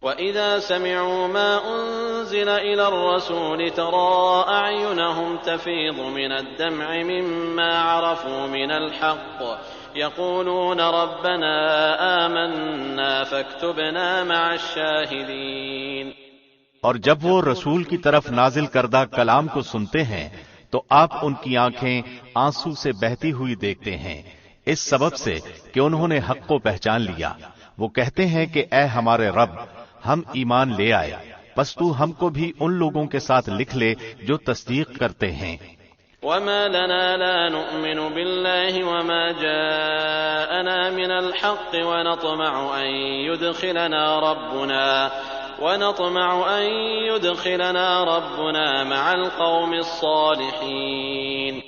وَإِذَا سَمِعُوا مَا أُنزِلَ إِلَى الرَّسُولِ تَرَىٰ أَعْيُنَهُمْ تَفِيضُ مِنَ الدَّمْعِ مِمَّا عَرَفُوا مِنَ الْحَقِّ يَقُولُونَ رَبَّنَا آمَنَّا فَاكْتُبْنَا مَعَ الشَّاهِدِينَ۔ اور جب وہ رسول کی طرف نازل کردہ کلام کو سنتے ہیں تو آپ ان کی آنکھیں آنسو سے بہتی ہوئی دیکھتے ہیں، اس سبب سے کہ انہوں نے حق کو پہچان لیا۔ وہ کہتے ہیں کہ اے ہمارے رب، ہم ایمان لے آئے، پس تو ہم کو بھی ان لوگوں کے ساتھ لکھ لے جو تصدیق کرتے ہیں۔ وَمَا لَنَا لَا نُؤْمِنُ بِاللَّهِ وَمَا جَاءَنَا مِنَ الْحَقِّ وَنَطْمَعُ أَن يُدْخِلَنَا رَبُّنَا مَعَ الْقَوْمِ الصَّالِحِينَ۔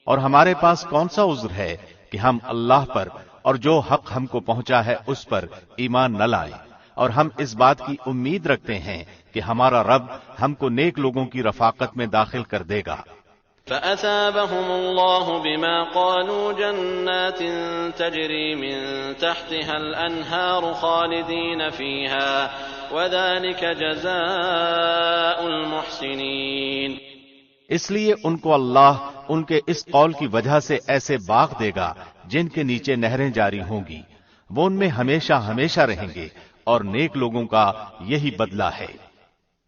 اور ہمارے پاس کون سا عذر ہے کہ ہم اللہ پر اور جو حق ہم کو پہنچا ہے اس پر ایمان نہ لائیں، اور ہم اس بات کی امید رکھتے ہیں کہ ہمارا رب ہم کو نیک لوگوں کی رفاقت میں داخل کر دے گا۔ فَأَثَابَهُمُ اللَّهُ بِمَا قَالُوا جَنَّاتٍ تَجْرِي مِن تَحْتِهَا الْأَنْهَارُ خَالِدِينَ فِيهَا وَذَلِكَ جَزَاءُ الْمُحْسِنِينَ۔ اس لیے ان کو اللہ ان کے اس قول کی وجہ سے ایسے باغ دے گا جن کے نیچے نہریں جاری ہوں گی، وہ ان میں ہمیشہ ہمیشہ رہیں گے، اور نیک لوگوں کا یہی بدلہ ہے۔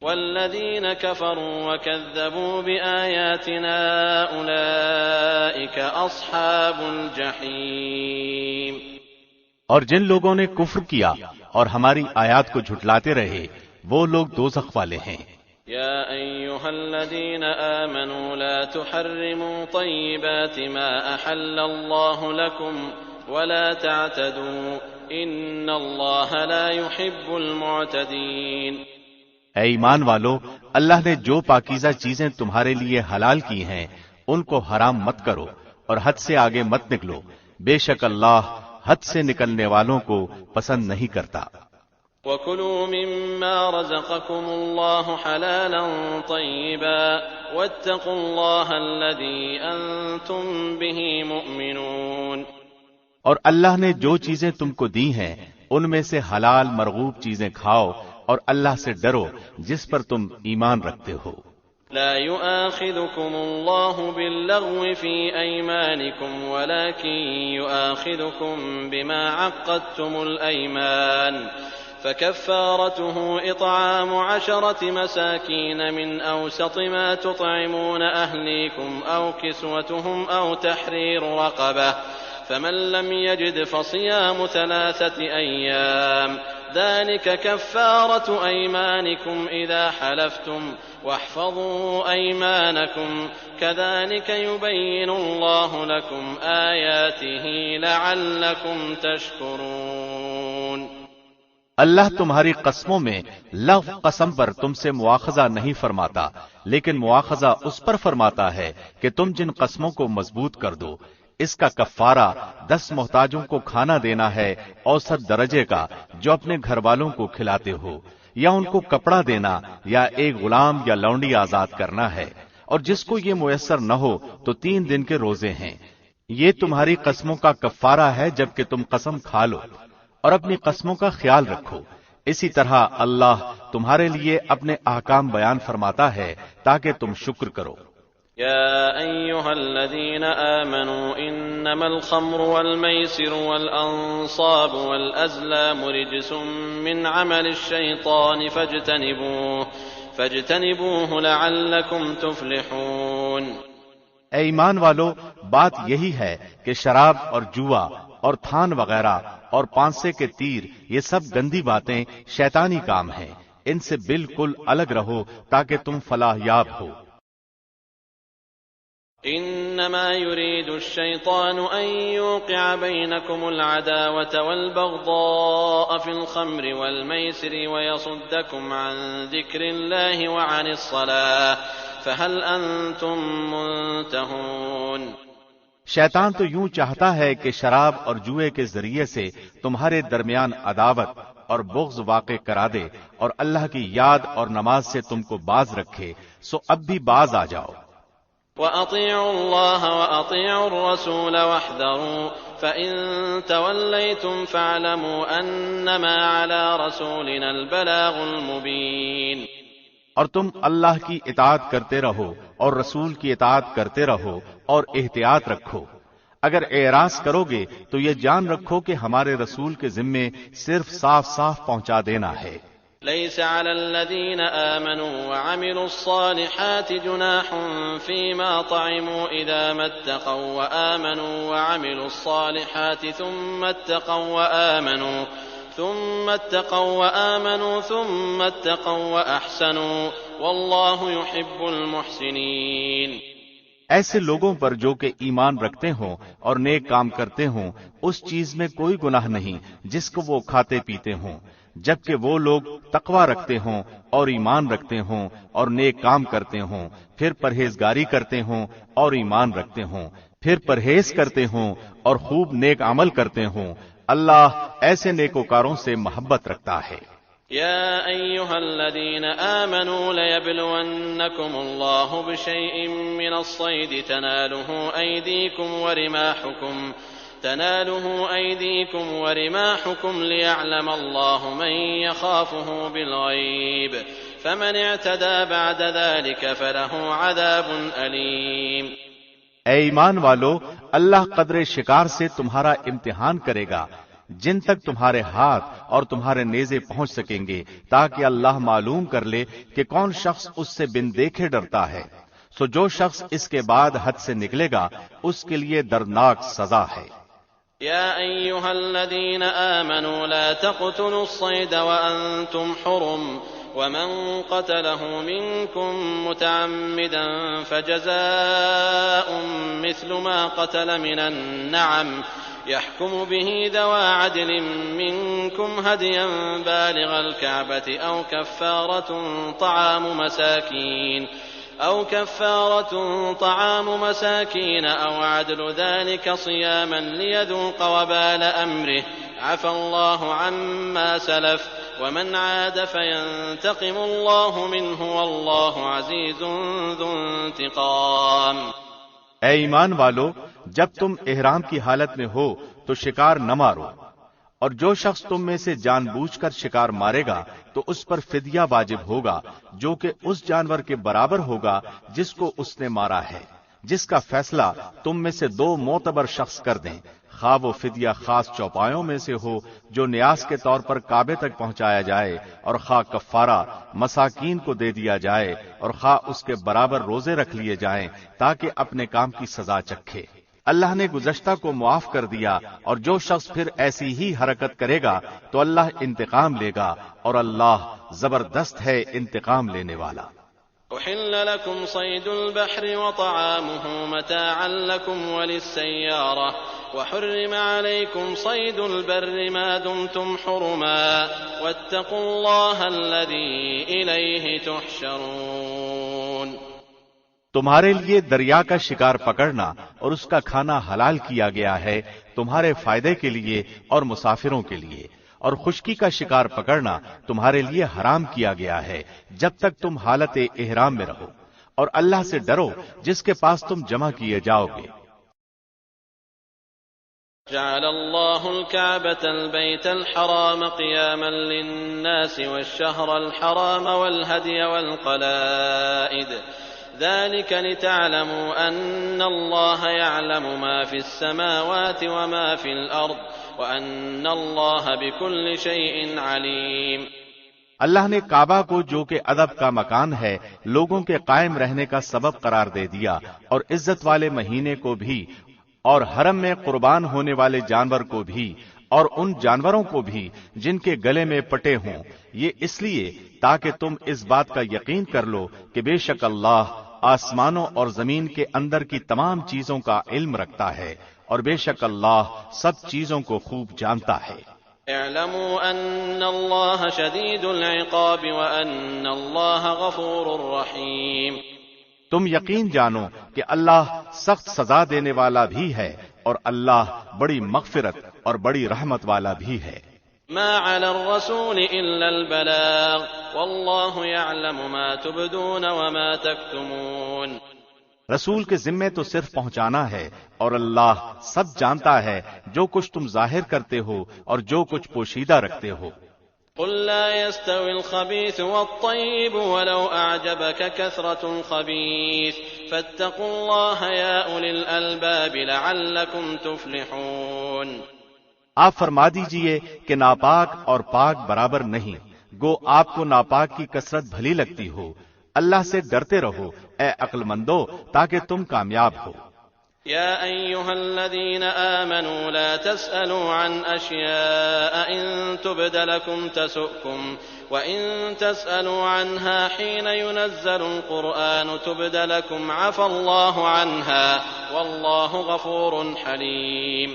وَالَّذِينَ كَفَرُوا وَكَذَّبُوا بِآيَاتِنَا أُولَئِكَ أَصْحَابُ الْجَحِيمِ۔ اور جن لوگوں نے کفر کیا اور ہماری آیات کو جھٹلاتے رہے وہ لوگ دوزخ والے ہیں۔ یا ایھا الذین آمنوا لا تحرموا طیبات ما احل اللہ لکم ولا تعتدوا ان اللہ لا يحب المعتدین۔ اے ایمان والو، اللہ نے جو پاکیزہ چیزیں تمہارے لیے حلال کی ہیں ان کو حرام مت کرو اور حد سے آگے مت نکلو، بے شک اللہ حد سے نکلنے والوں کو پسند نہیں کرتا۔ وَكُلُوا مِمَّا رَزَقَكُمُ اللَّهُ حَلَالًا طَيِّبًا وَاتَّقُوا اللَّهَ الَّذِي أَنتُم بِهِ مُؤْمِنُونَ۔ اور اللہ نے جو چیزیں تم کو دی ہیں ان میں سے حلال مرغوب چیزیں کھاؤ اور اللہ سے ڈرو جس پر تم ایمان رکھتے ہو۔ لا يؤاخذكم الله باللغو في أيمانكم ولكن يؤاخذكم بما عقدتم الأيمان فكفارته إطعام 10 مساكين من أوسط ما تطعمون أهليكم أو كسوتهم أو تحرير رقبة فمن لم يجد فصيام 3 أيام ذلك كفارة أيمانكم إذا حلفتم واحفظوا أيمانكم كذلك يبين الله لكم آياته لعلكم تشكرون۔ اللہ تمہاری قسموں میں لغو قسم پر تم سے مواخذہ نہیں فرماتا، لیکن مواخذہ اس پر فرماتا ہے کہ تم جن قسموں کو مضبوط کر دو، اس کا کفارہ 10 محتاجوں کو کھانا دینا ہے اوسط درجے کا جو اپنے گھر والوں کو کھلاتے ہو، یا ان کو کپڑا دینا یا ایک غلام یا لونڈی آزاد کرنا ہے، اور جس کو یہ میسر نہ ہو تو 3 دن کے روزے ہیں۔ یہ تمہاری قسموں کا کفارہ ہے جبکہ تم قسم کھا لو، اور اپنی قسموں کا خیال رکھو۔ اسی طرح اللہ تمہارے لیے اپنے احکام بیان فرماتا ہے تاکہ تم شکر کرو۔ يا أيها الذين آمنوا إنما الخمر والميسر والأنصاب والأزلام رجس من عمل الشيطان فاجتنبوه لعلكم تفلحون۔ اے ایمان والو، بات یہی ہے کہ شراب اور جوا اور تھان وغیرہ اور پانسے کے تیر یہ سب گندی باتیں شیطانی کام ہیں، ان سے بالکل الگ رہو تاکہ تم فلاح یاب ہو۔ انما يريد الشيطان ان يوقع بينكم العداوة والبغضاء في الخمر والميسر ويصدكم عن ذكر الله وعن الصلاة فهل انتم منتهون۔ شیطان تو یوں چاہتا ہے کہ شراب اور جوئے کے ذریعے سے تمہارے درمیان عداوت اور بغض واقع کرا دے اور اللہ کی یاد اور نماز سے تم کو باز رکھے، سو اب بھی باز آ جاؤ۔ وَأَطِيعُوا اللَّهَ وَأَطِيعُوا الرَّسُولَ وَاحْذَرُوا فإن توليتم فاعلموا أنما على رسولنا البلاغ المبين۔ اور تم اللہ کی اطاعت کرتے رہو اور رسول کی اطاعت کرتے رہو اور احتیاط رکھو۔ اگر اعراض کرو گے تو یہ جان رکھو کہ ہمارے رسول کے ذمے صرف صاف صاف پہنچا دینا ہے۔ ليس على الذين آمنوا وعملوا الصالحات جناح فيما طعموا إذا ما اتقوا وآمنوا وعملوا الصالحات ثم اتقوا وأحسنوا والله يحب المحسنين۔ ایسے لوگوں پر جو کہ ایمان رکھتے ہوں اور نیک کام کرتے ہوں اس چیز میں کوئی گناہ نہیں جس کو وہ کھاتے پیتے ہوں، جبکہ وہ لوگ تقوی رکھتے ہوں اور ایمان رکھتے ہوں اور نیک کام کرتے ہوں، پھر پرہیزگاری کرتے ہوں اور ایمان رکھتے ہوں، پھر پرہیز کرتے ہوں اور خوب نیک عمل کرتے ہوں۔ اللہ ایسے نیکوکاروں سے محبت رکھتا ہے۔ يا أيها الذين آمنوا ليبلونكم الله بشيء من الصيد تناله أيديكم ورماحكم ليعلم الله من يخافه بالغيب فمن اعتدى بعد ذلك فله عذاب أليم۔ اے ایمان والو، اللہ قدرے شکار سے تمہارا امتحان کرے گا جن تک تمہارے ہاتھ اور تمہارے نیزے پہنچ سکیں گے، تاکہ اللہ معلوم کر لے کہ کون شخص اس سے بن دیکھے ڈرتا ہے۔ سو جو شخص اس کے بعد حد سے نکلے گا اس کے لیے دردناک سزا ہے۔ يا أيها الذين آمنوا لا تقتلوا الصيد وأنتم حرم ومن قتله منكم متعمدا فجزاء مثل ما قتل من النعم يحكم به ذوى عدل منكم هديا بالغ الكعبة أو كفارة طعام مساكين أو عدل ذلك صياما ليذوق وبال أمره عفى الله عما سلف ومن عاد فينتقم الله منه والله عزيز ذو انتقام۔ اے ایمان والو، جب تم احرام کی حالت میں ہو تو شکار نہ مارو، اور جو شخص تم میں سے جان بوجھ کر شکار مارے گا تو اس پر فدیہ واجب ہوگا جو کہ اس جانور کے برابر ہوگا جس کو اس نے مارا ہے، جس کا فیصلہ تم میں سے 2 معتبر شخص کر دیں، خواہ وہ فدیہ خاص چوپایوں میں سے ہو جو نیاز کے طور پر کعبے تک پہنچایا جائے، اور خواہ کفارہ مساکین کو دے دیا جائے، اور خواہ اس کے برابر روزے رکھ لیے جائیں تاکہ اپنے کام کی سزا چکھے۔ اللہ نے گزشتہ کو معاف کر دیا، اور جو شخص پھر ایسی ہی حرکت کرے گا تو اللہ انتقام لے گا، اور اللہ زبردست ہے انتقام لینے والا۔ أحل لكم صيد البحر وطعامه متاعا لكم وللسيارة وحرم عليكم صيد البر ما دمتم حرما واتقوا الله الذي إليه تحشرون۔ تمہارے لیے دریا کا شکار پکڑنا اور اس کا کھانا حلال کیا گیا ہے تمہارے فائدے کے لیے اور مسافروں کے لیے، اور خشکی کا شکار پکڑنا تمہارے لیے حرام کیا گیا ہے جب تک تم حالت احرام میں رہو، اور اللہ سے ڈرو جس کے پاس تم جمع کیے جاؤ گے۔ جعل الله الكعبة البيت الحرام قياما للناس والشهر الحرام والهدي والقلائد ذلك لتعلموا أن الله يعلم ما في السماوات وما في الأرض وَأَنَّ اللَّهَ بِكُلِّ شَيْءٍ عَلِيمٌ۔ اللہ نے کعبہ کو جو کہ ادب کا مکان ہے لوگوں کے قائم رہنے کا سبب قرار دے دیا، اور عزت والے مہینے کو بھی، اور حرم میں قربان ہونے والے جانور کو بھی، اور ان جانوروں کو بھی جن کے گلے میں پٹے ہوں، یہ اس لیے تاکہ تم اس بات کا یقین کر لو کہ بے شک اللہ آسمانوں اور زمین کے اندر کی تمام چیزوں کا علم رکھتا ہے، اور بے شک اللہ سب چیزوں کو خوب جانتا ہے۔ اعلموا ان اللہ شدید العقاب وان اللہ غفور رحیم۔ تم یقین جانو کہ اللہ سخت سزا دینے والا بھی ہے، اور اللہ بڑی مغفرت اور بڑی رحمت والا بھی ہے۔ ما على الرسول الا البلاغ والله يعلم ما تبدون وما تكتمون۔ رسول کے ذمے تو صرف پہنچانا ہے، اور اللہ سب جانتا ہے جو کچھ تم ظاہر کرتے ہو اور جو کچھ پوشیدہ رکھتے ہو۔ قل لا يستوي الخبيث والطيب ولو أعجبك كثرة الخبيث فاتقوا الله يا أولي الألباب لعلكم تفلحون۔ آپ فرما دیجئے کہ ناپاک اور پاک برابر نہیں، گو آپ کو ناپاک کی کثرت بھلی لگتی ہو، اللہ سے ڈرتے رہو اے عقل مندو تاکہ تم کامیاب ہو۔ يا أيها الذين آمنوا لا تسألوا عن أشياء إن تبد لكم تسؤكم وإن تسألوا عنها حين ينزل القرآن تبد لكم عفى الله عنها والله غفور حليم۔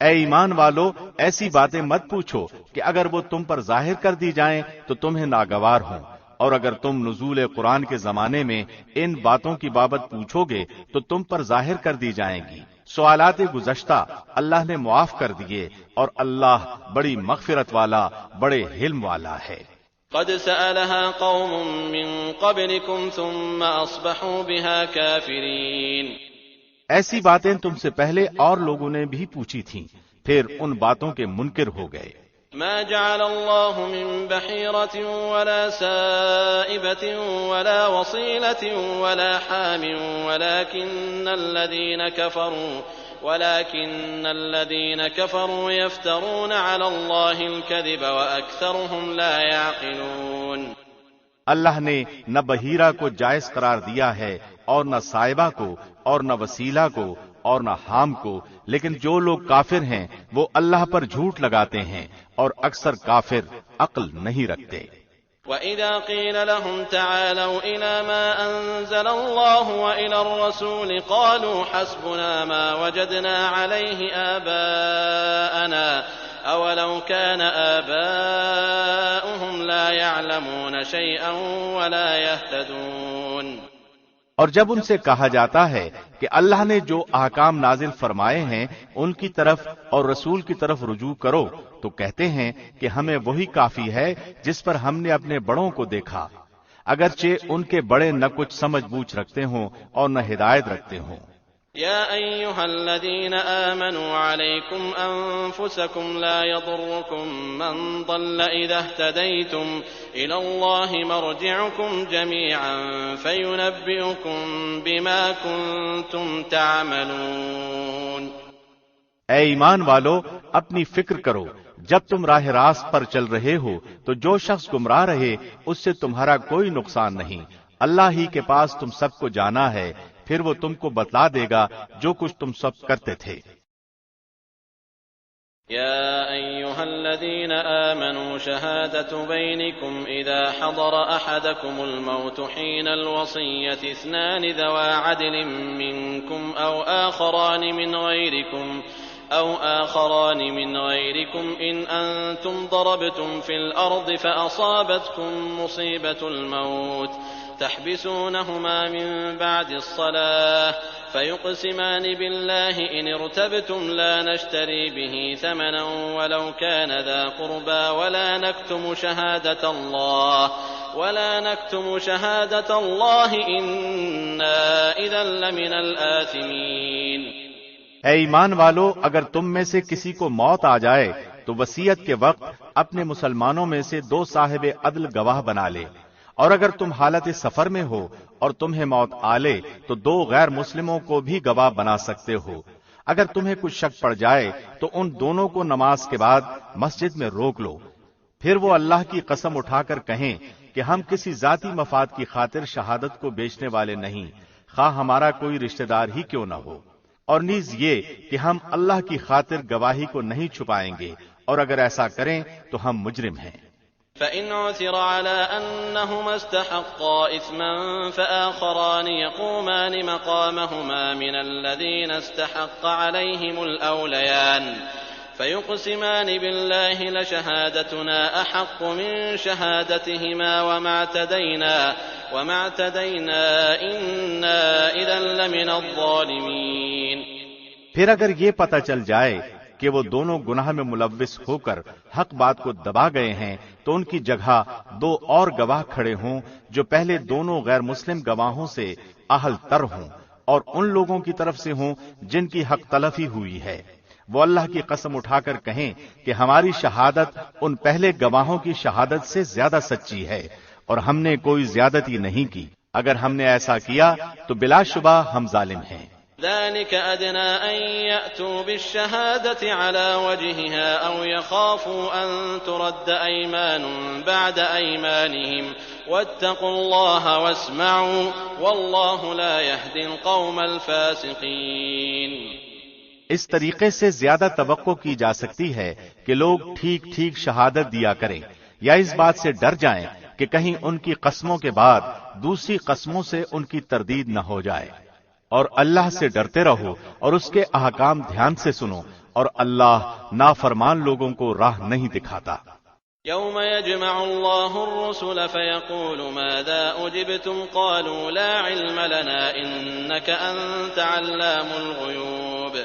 اے ایمان والو، ایسی باتیں مت پوچھو کہ اگر وہ تم پر ظاہر کر دی جائیں تو تمہیں ناگوار ہوں، اور اگر تم نزول قرآن کے زمانے میں ان باتوں کی بابت پوچھو گے تو تم پر ظاہر کر دی جائیں گی۔ سوالات گزشتہ اللہ نے معاف کر دیے، اور اللہ بڑی مغفرت والا، بڑے حلم والا ہے۔ قد سألها قوم من قبلكم ثم أصبحوا بها كافرين۔ ایسی باتیں تم سے پہلے اور لوگوں نے بھی پوچھی تھیں، پھر ان باتوں کے منکر ہو گئے۔ ما جعل الله من بحيرة ولا سائبة ولا وصيلة ولا حام ولكن الذين كفروا يفترون على الله الكذب وأكثرهم لا يعقلون۔ اللہ نے نہ بحیرہ کو جائز قرار دیا ہے، اور نہ صائبہ کو، اور نہ وسیلہ کو، اور نہ حام کو، لیکن جو لوگ کافر ہیں وہ اللہ پر جھوٹ لگاتے ہیں، اور اکثر کافر عقل نہیں رکھتے۔ وَإِذَا قِيلَ لَهُمْ تَعَالَوْا إِلَى مَا أَنزَلَ اللَّهُ وَإِلَى الرَّسُولِ قَالُوا حَسْبُنَا مَا وَجَدْنَا عَلَيْهِ آبَاءَنَا أَوَلَوْ كَانَ آبَاؤُهُمْ لَا يَعْلَمُونَ شَيْئًا وَلَا يَهْتَدُونَ۔ اور جب ان سے کہا جاتا ہے کہ اللہ نے جو احکام نازل فرمائے ہیں ان کی طرف اور رسول کی طرف رجوع کرو، تو کہتے ہیں کہ ہمیں وہی کافی ہے جس پر ہم نے اپنے بڑوں کو دیکھا، اگرچہ ان کے بڑے نہ کچھ سمجھ بوجھ رکھتے ہوں اور نہ ہدایت رکھتے ہوں۔ يا أيها الذين آمنوا عليكم أنفسكم لا يضركم من ضل إذا اهتديتم إلى الله مرجعكم جميعا فينبئكم بما كنتم تعملون۔ اے ایمان والو، اپنی فکر کرو، جب تم راہ راست پر چل رہے ہو تو جو شخص گمراہ رہے اس سے تمہارا کوئی نقصان نہیں، اللہ ہی کے پاس تم سب کو جانا ہے، پھر وہ تم کو بتلا دے گا جو کچھ تم سب کرتے تھے۔ يا أيها الذين آمنوا شهادة بينكم إذا حضر أحدكم الموت حين الوصية اثنان ذوى عدل منكم أو آخران من غيركم إن أنتم ضربتم في الأرض فأصابتكم مصيبة الموت تحبسونهما من بعد الصلاة فيقسمان بالله إن ارتبتم لا نشتري به ثمنا ولو كان ذا قربى ولا نكتم شهادة الله إنا إذا لمن الآثمين۔ اے ایمان والو، اگر تم میں سے کسی کو موت آ جائے تو وصیت کے وقت اپنے مسلمانوں میں سے دو صاحب عدل گواہ بنا لے، اور اگر تم حالت سفر میں ہو اور تمہیں موت آلے تو دو غیر مسلموں کو بھی گواہ بنا سکتے ہو۔ اگر تمہیں کچھ شک پڑ جائے تو ان دونوں کو نماز کے بعد مسجد میں روک لو، پھر وہ اللہ کی قسم اٹھا کر کہیں کہ ہم کسی ذاتی مفاد کی خاطر شہادت کو بیچنے والے نہیں، خواہ ہمارا کوئی رشتہ دار ہی کیوں نہ ہو، اور نیز یہ کہ ہم اللہ کی خاطر گواہی کو نہیں چھپائیں گے، اور اگر ایسا کریں تو ہم مجرم ہیں۔ فإن عثر على أنهما استحقا إثما فآخران يقومان مقامهما من الذين استحق عليهم الأوليان فيقسمان بالله لشهادتنا أحق من شهادتهما وما اعتدينا إنا إذا لمن الظالمين۔ پھر اگر یہ پتہ چل جائے کہ وہ دونوں گناہ میں ملوث ہو کر حق بات کو دبا گئے ہیں تو ان کی جگہ دو اور گواہ کھڑے ہوں جو پہلے دونوں غیر مسلم گواہوں سے اہل تر ہوں، اور ان لوگوں کی طرف سے ہوں جن کی حق تلفی ہوئی ہے۔ وہ اللہ کی قسم اٹھا کر کہیں کہ ہماری شہادت ان پہلے گواہوں کی شہادت سے زیادہ سچی ہے اور ہم نے کوئی زیادتی نہیں کی۔ اگر ہم نے ایسا کیا تو بلا شبہ ہم ظالم ہیں۔ ذلك أدنى أن يأتوا بالشهادة على وجهها أو يخافوا أن ترد أيمان بعد أيمانهم واتقوا الله واسمعوا والله لا يهدي القوم الفاسقين۔ اس طریقے سے زیادہ توقع کی جا سکتی ہے کہ لوگ ٹھیک ٹھیک شہادت دیا کریں یا اس بات سے ڈر جائیں کہ کہیں ان کی قسموں کے بعد دوسری قسموں سے ان کی تردید نہ ہو جائے۔ اور اللہ سے ڈرتے رہو اور اس کے احکام دھیان سے سنو، اور اللہ نافرمان لوگوں کو راہ نہیں دکھاتا۔ يوم يجمع الله الرسل فيقول ماذا أجبتم قالوا لا علم لنا إنك أنت علام الغيوب۔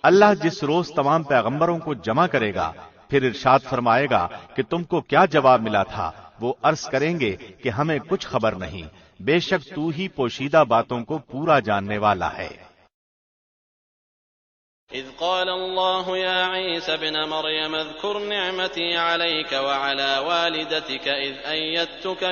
اللہ جس روز تمام پیغمبروں کو جمع کرے گا پھر ارشاد فرمائے گا کہ تم کو کیا جواب ملا تھا۔ وہ عرض کریں گے کہ ہمیں کچھ خبر نہیں، بے شک تو ہی پوشیدہ باتوں کو پورا جاننے والا ہے۔ اذ قال الله يا عيسى ابن مريم اذكر نعمتي عليك وعلى والدتك إذ أيدتك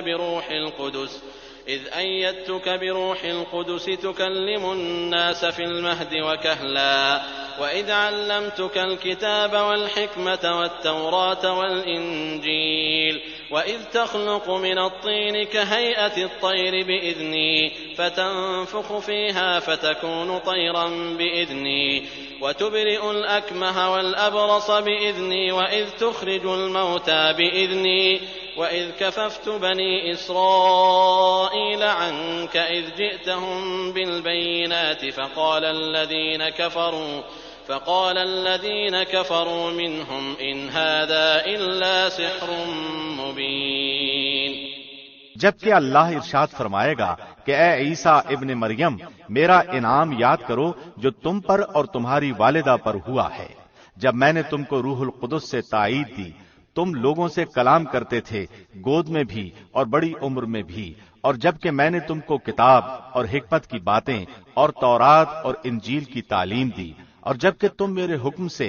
بروح القدس تكلم الناس في المهد وكهلا وإذ علمتك الكتاب والحكمة والتوراة والإنجيل وإذ تخلق من الطين كهيئة الطير بإذني فتنفخ فيها فتكون طيرا بإذني وتبرئ الأكمه والأبرص بإذني وإذ تخرج الموتى بإذني وإذ كففت بني إسرائيل عنك إذ جئتهم بالبينات فقال الذين كفروا منهم إن هذا إلا سحر مبين۔ جبکہ اللہ ارشاد فرمائے گا کہ اے عیسیٰ ابن مریم، میرا انعام یاد کرو جو تم پر اور تمہاری والدہ پر ہوا ہے، جب میں نے تم کو روح القدس سے تائید دی۔ تم لوگوں سے کلام کرتے تھے، گود میں بھی اور بڑی عمر میں بھی، اور جبکہ میں نے تم کو کتاب اور حکمت کی باتیں اور تورات اور انجیل کی تعلیم دی، اور جبکہ تم میرے حکم سے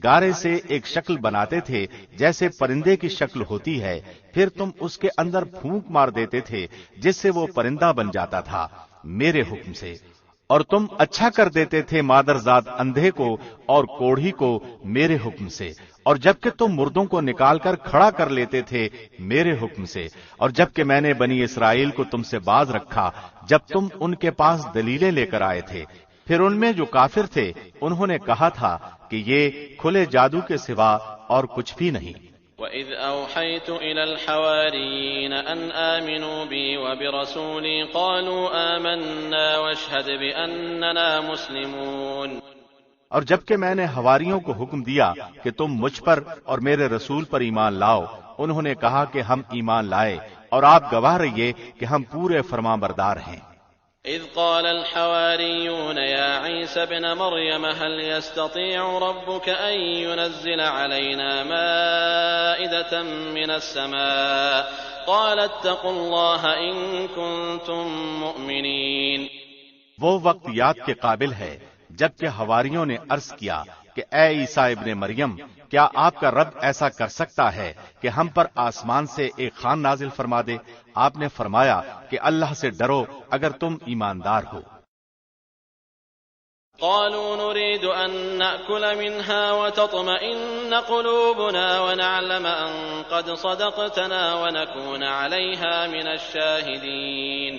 گارے سے ایک شکل بناتے تھے جیسے پرندے کی شکل ہوتی ہے، پھر تم اس کے اندر پھونک مار دیتے تھے جس سے وہ پرندہ بن جاتا تھا میرے حکم سے، اور تم اچھا کر دیتے تھے مادرزاد اندھے کو اور کوڑھی کو میرے حکم سے، اور جبکہ تم مردوں کو نکال کر کھڑا کر لیتے تھے میرے حکم سے، اور جبکہ میں نے بنی اسرائیل کو تم سے باز رکھا جب تم ان کے پاس دلیلیں لے کر آئے تھے، پھر ان میں جو کافر تھے انہوں نے کہا تھا کہ یہ کھلے جادو کے سوا اور کچھ بھی نہیں۔ وَإِذْ أَوْحَيْتُ إِلَى الْحَوَارِيِّينَ أَنْ آمِنُوا بِي وَبِرَسُولِي قَالُوا آمَنَّا وَاشْهَدْ بِأَنَّنَا مُسْلِمُونَ۔ اور جبکہ میں نے حواریوں کو حکم دیا کہ تم مجھ پر اور میرے رسول پر ایمان لاؤ، انہوں نے کہا کہ ہم ایمان لائے، اور آپ گواہ رہیے کہ ہم پورے فرمانبردار ہیں۔ إذ قال الحواريون يا عيسى ابن مريم هل يستطيع ربك أن ينزل علينا مائدة من السماء قال اتقوا الله إن كنتم مؤمنين۔ وہ وقت یاد کے قابل ہے جبکہ حواریوں نے عرض کیا کہ اے عیسیٰ ابن مریم، کیا آپ کا رب ایسا کر سکتا ہے کہ ہم پر آسمان سے ایک خوان نازل فرما دے؟ آپ نے فرمایا کہ اللہ سے ڈرو اگر تم ایماندار ہو۔ قالوا نريد أن نأكل منها وتطمئن قلوبنا ونعلم أن قد صدقتنا ونكون عليها من الشاهدين۔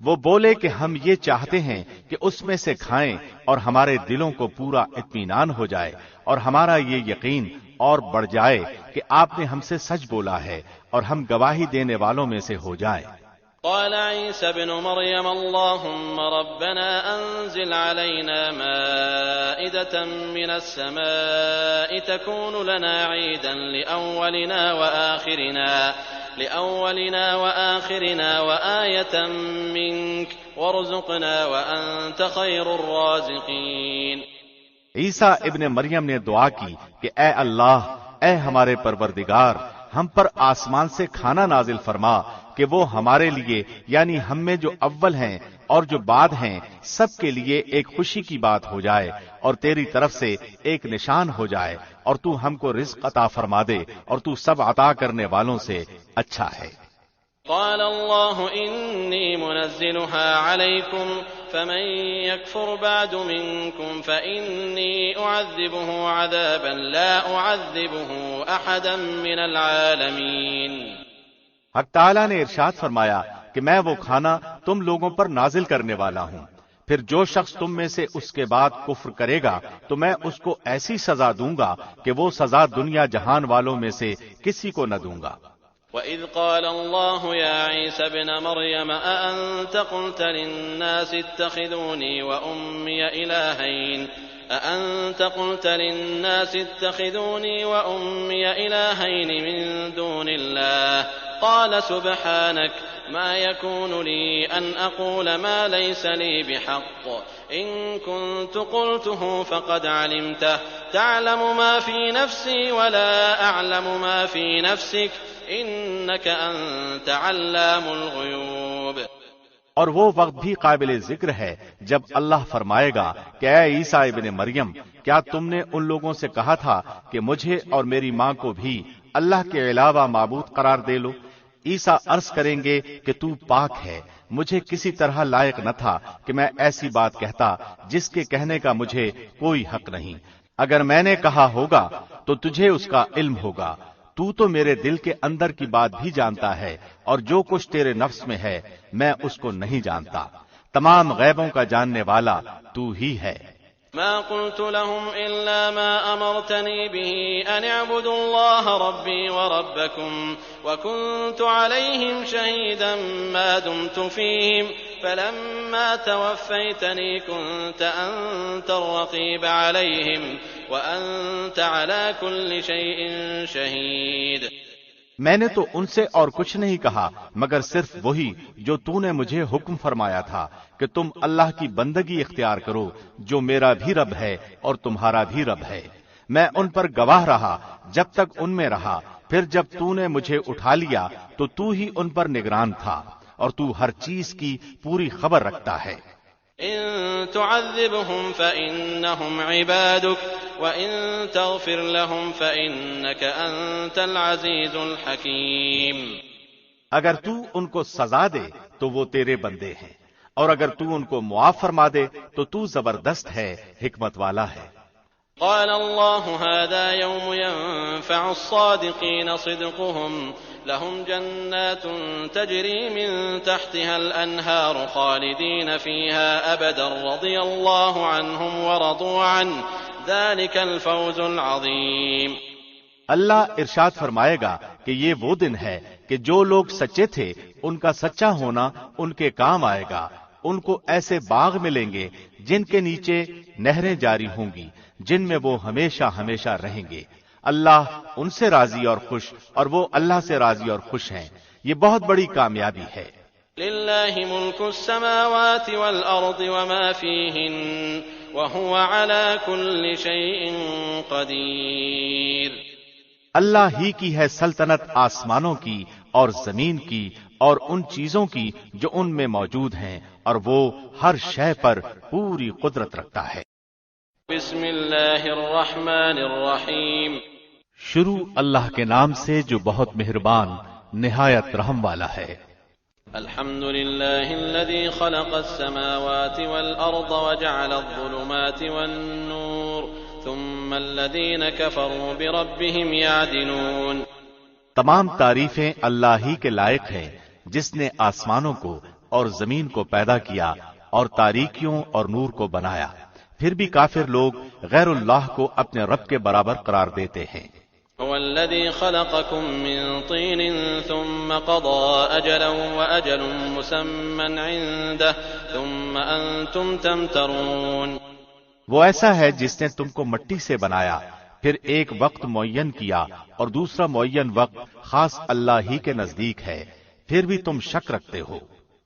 وہ بولے کہ ہم یہ چاہتے ہیں کہ اس میں سے کھائیں اور ہمارے دلوں کو پورا اطمینان ہو جائے اور ہمارا یہ یقین اور بڑھ جائے کہ آپ نے ہم سے سچ بولا ہے اور ہم گواہی دینے والوں میں سے ہو جائیں۔ قال عيسى ابن مريم اللهم ربنا أنزل علينا مائدة من السماء تكون لنا عيدا لأولنا وآخرنا وآية منك وارزقنا وأنت خير الرازقين۔ عیسیٰ ابن مریم نے دعا کی کہ اے اللہ، اے ہمارے پروردگار، ہم پر آسمان سے کھانا نازل فرما کہ وہ ہمارے لیے یعنی ہم میں جو اول ہیں اور جو بعد ہیں سب کے لیے ایک خوشی کی بات ہو جائے اور تیری طرف سے ایک نشان ہو جائے اور تو ہم کو رزق عطا فرما دے اور تو سب عطا کرنے والوں سے اچھا ہے۔ قال الله إني منزلها عليكم فمن يكفر بعد منكم فإني أعذبه عذابا لا أعذبه أحدا من العالمين۔ حق تعالیٰ نے ارشاد فرمایا کہ میں وہ کھانا تم لوگوں پر نازل کرنے والا ہوں، پھر جو شخص تم میں سے اس کے بعد کفر کرے گا تو میں اس کو ایسی سزا دوں گا کہ وہ سزا دنیا جہان والوں میں سے کسی کو نہ دوں گا۔ وَإِذْ قَالَ اللَّهُ يَا عِيسَى ابْنَ مَرْيَمَ أَأَنْتَ قُلْتَ لِلنَّاسِ اتَّخِذُونِي وَأُمِّيَ إِلَٰهَيْنِ مِن دُونِ اللَّهِ قَالَ سُبْحَانَكَ مَا يَكُونُ لِي أَنْ أَقُولَ مَا لَيْسَ لِي بِحَقٍّ إِن كُنتُ قُلْتُهُ فَقَدْ عَلِمْتَهُ تَعْلَمُ مَا فِي نَفْسِي وَلَا أَعْلَمُ مَا فِي نَفْسِكَ إِنَّكَ أَنْتَ عَلَّامُ الْغُيُوبِ۔ اور وہ وقت بھی قابل ذکر ہے جب اللہ فرمائے گا کہ اے عیسیٰ ابن مریم، کیا تم نے ان لوگوں سے کہا تھا کہ مجھے اور میری ماں کو بھی اللہ کے علاوہ معبود قرار دے لو؟ عیسیٰ عرض کریں گے کہ تو پاک ہے، مجھے کسی طرح لائق نہ تھا کہ میں ایسی بات کہتا جس کے کہنے کا مجھے کوئی حق نہیں۔ اگر میں نے کہا ہوگا تو تجھے اس کا علم ہوگا، تو میرے دل کے اندر کی بات بھی جانتا ہے، اور جو کچھ تیرے نفس میں ہے میں اس کو نہیں جانتا۔ تمام غیبوں کا جاننے والا تو ہی ہے۔ ما قلت لهم إلا ما أمرتني به أن اعبدوا الله ربي وربكم وكنت عليهم شهيدا ما دمت فيهم فلما توفيتني كنت أنت الرقيب عليهم وأنت على كل شيء شهيد۔ میں نے تو ان سے اور کچھ نہیں کہا مگر صرف وہی جو تو نے مجھے حکم فرمایا تھا کہ تم اللہ کی بندگی اختیار کرو جو میرا بھی رب ہے اور تمہارا بھی رب ہے۔ میں ان پر گواہ رہا جب تک ان میں رہا، پھر جب تو نے مجھے اٹھا لیا تو ہی ان پر نگران تھا اور تو ہر چیز کی پوری خبر رکھتا ہے۔ إن تعذبهم فإنهم عبادك وإن تغفر لهم فإنك أنت العزيز الحكيم۔ اگر تو ان کو سزا دے تو وہ تیرے بندے ہیں، اور اگر تو ان کو معاف فرما دے تو زبردست ہے، حکمت والا ہے۔ قال الله هذا يوم ينفع الصادقين صدقهم لهم جنات تجري من تحتها الأنهار خالدين فيها أبدا رضي الله عنهم ورضوا عنه ذلك الفوز العظيم۔ اللہ ارشاد فرمائے گا کہ یہ وہ دن ہے کہ جو لوگ سچے تھے ان کا سچا ہونا ان کے کام آئے گا۔ ان کو ایسے باغ ملیں گے جن کے نیچے نہریں جاری ہوں گی، جن میں وہ ہمیشہ ہمیشہ رہیں گے۔ اللہ ان سے راضی اور خوش، اور وہ اللہ سے راضی اور خوش ہیں۔ یہ بہت بڑی کامیابی ہے۔ للہ ملک السماوات والارض وما فیہن وہو علی کل شیء قدیر۔ اللہ ہی کی ہے سلطنت آسمانوں کی اور زمین کی اور ان چیزوں کی جو ان میں موجود ہیں، اور وہ ہر شے پر پوری قدرت رکھتا ہے۔ بسم اللہ الرحمن الرحیم۔ شروع اللہ کے نام سے جو بہت مہربان نہایت رحم والا ہے۔ الحمد للہ الذی خلق السماوات والارض وجعل الظلمات والنور ثم الذین کفروا بربهم یعدلون۔ تمام تعریفیں اللہ ہی کے لائق ہیں جس نے آسمانوں کو اور زمین کو پیدا کیا اور تاریکیوں اور نور کو بنایا، پھر بھی کافر لوگ غیر اللہ کو اپنے رب کے برابر قرار دیتے ہیں۔ هو الذي خلقكم من طين ثم قضى أجلا وأجل مسمى عنده ثم أنتم تمترون۔ وہ ایسا ہے جس نے تم کو مٹی سے بنایا، پھر ایک وقت معین کیا اور دوسرا معین وقت خاص اللہ ہی کے نزدیک ہے، پھر بھی تم شک رکھتے ہو۔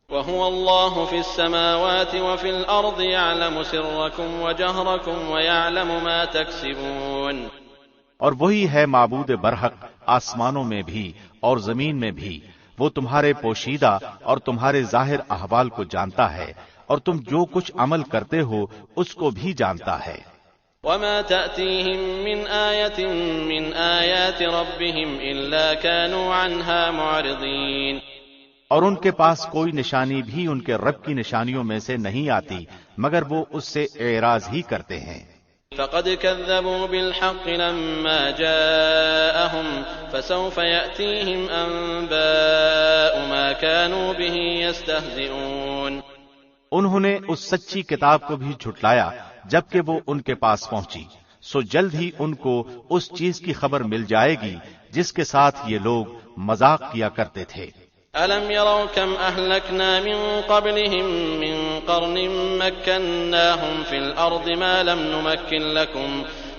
وهو الله في السماوات وفي الأرض يعلم سركم وجهركم ويعلم ما تكسبون۔ اور وہی ہے معبود برحق آسمانوں میں بھی اور زمین میں بھی، وہ تمہارے پوشیدہ اور تمہارے ظاہر احوال کو جانتا ہے اور تم جو کچھ عمل کرتے ہو اس کو بھی جانتا ہے۔ وما تأتيهم من آية من آيات ربهم إلا كانوا عنها معرضين، اور ان کے پاس کوئی نشانی بھی ان کے رب کی نشانیوں میں سے نہیں آتی مگر وہ اس سے اعراض ہی کرتے ہیں۔ فقد كذبوا بالحق لما جاءهم فسوف يأتيهم أنباء ما كانوا به يستهزئون، انہوں نے اس سچی کتاب کو بھی جھٹلایا جبکہ وہ ان کے پاس پہنچی، سو جلد ہی ان کو اس چیز کی خبر مل جائے گی جس کے ساتھ یہ لوگ مذاق کیا کرتے تھے۔ أَلَمْ يَرَوْا كَمْ أَهْلَكْنَا مِنْ قَبْلِهِمْ مِنْ قَرْنٍ مَكَّنَّاهُمْ فِي الْأَرْضِ مَا لَمْ نُمَكِّنْ لَكُمْ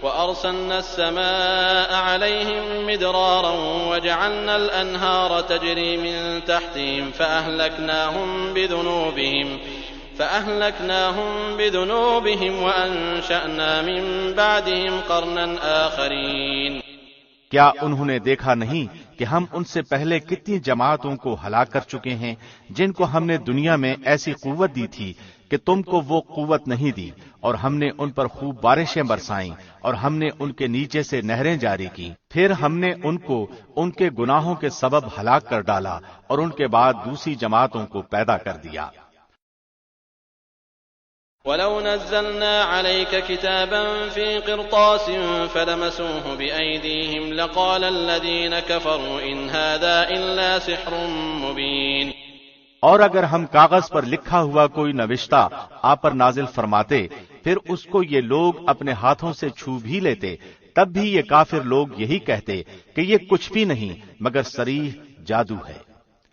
وَأَرْسَلْنَا السَّمَاءَ عَلَيْهِمْ مِدْرَارًا وَجَعَلْنَا الْأَنْهَارَ تَجْرِي مِنْ تَحْتِهِمْ فَأَهْلَكْنَاهُمْ بِذُنُوبِهِمْ وَأَنشَأْنَا مِنْ بَعْدِهِمْ قَرْنًا آخَرِينَ۔ کیا انہوں نے دیکھا نہیں کہ ہم ان سے پہلے کتنی جماعتوں کو ہلاک کر چکے ہیں جن کو ہم نے دنیا میں ایسی قوت دی تھی کہ تم کو وہ قوت نہیں دی، اور ہم نے ان پر خوب بارشیں برسائیں اور ہم نے ان کے نیچے سے نہریں جاری کی، پھر ہم نے ان کو ان کے گناہوں کے سبب ہلاک کر ڈالا اور ان کے بعد دوسری جماعتوں کو پیدا کر دیا۔ وَلَوْ نَزَّلْنَا عَلَيْكَ كِتَابًا فِي قِرْطَاسٍ فَلَمَسُوهُ بِأَيْدِيهِمْ لَقَالَ الَّذِينَ كَفَرُوا إِنْ هَذَا إِلَّا سِحْرٌ مُبِينٌ، اور اگر ہم کاغذ پر لکھا ہوا کوئی نوشتہ آپ پر نازل فرماتے پھر اس کو یہ لوگ اپنے ہاتھوں سے چھو بھی لیتے، تب بھی یہ کافر لوگ یہی کہتے کہ یہ کچھ بھی نہیں مگر صریح جادو ہے۔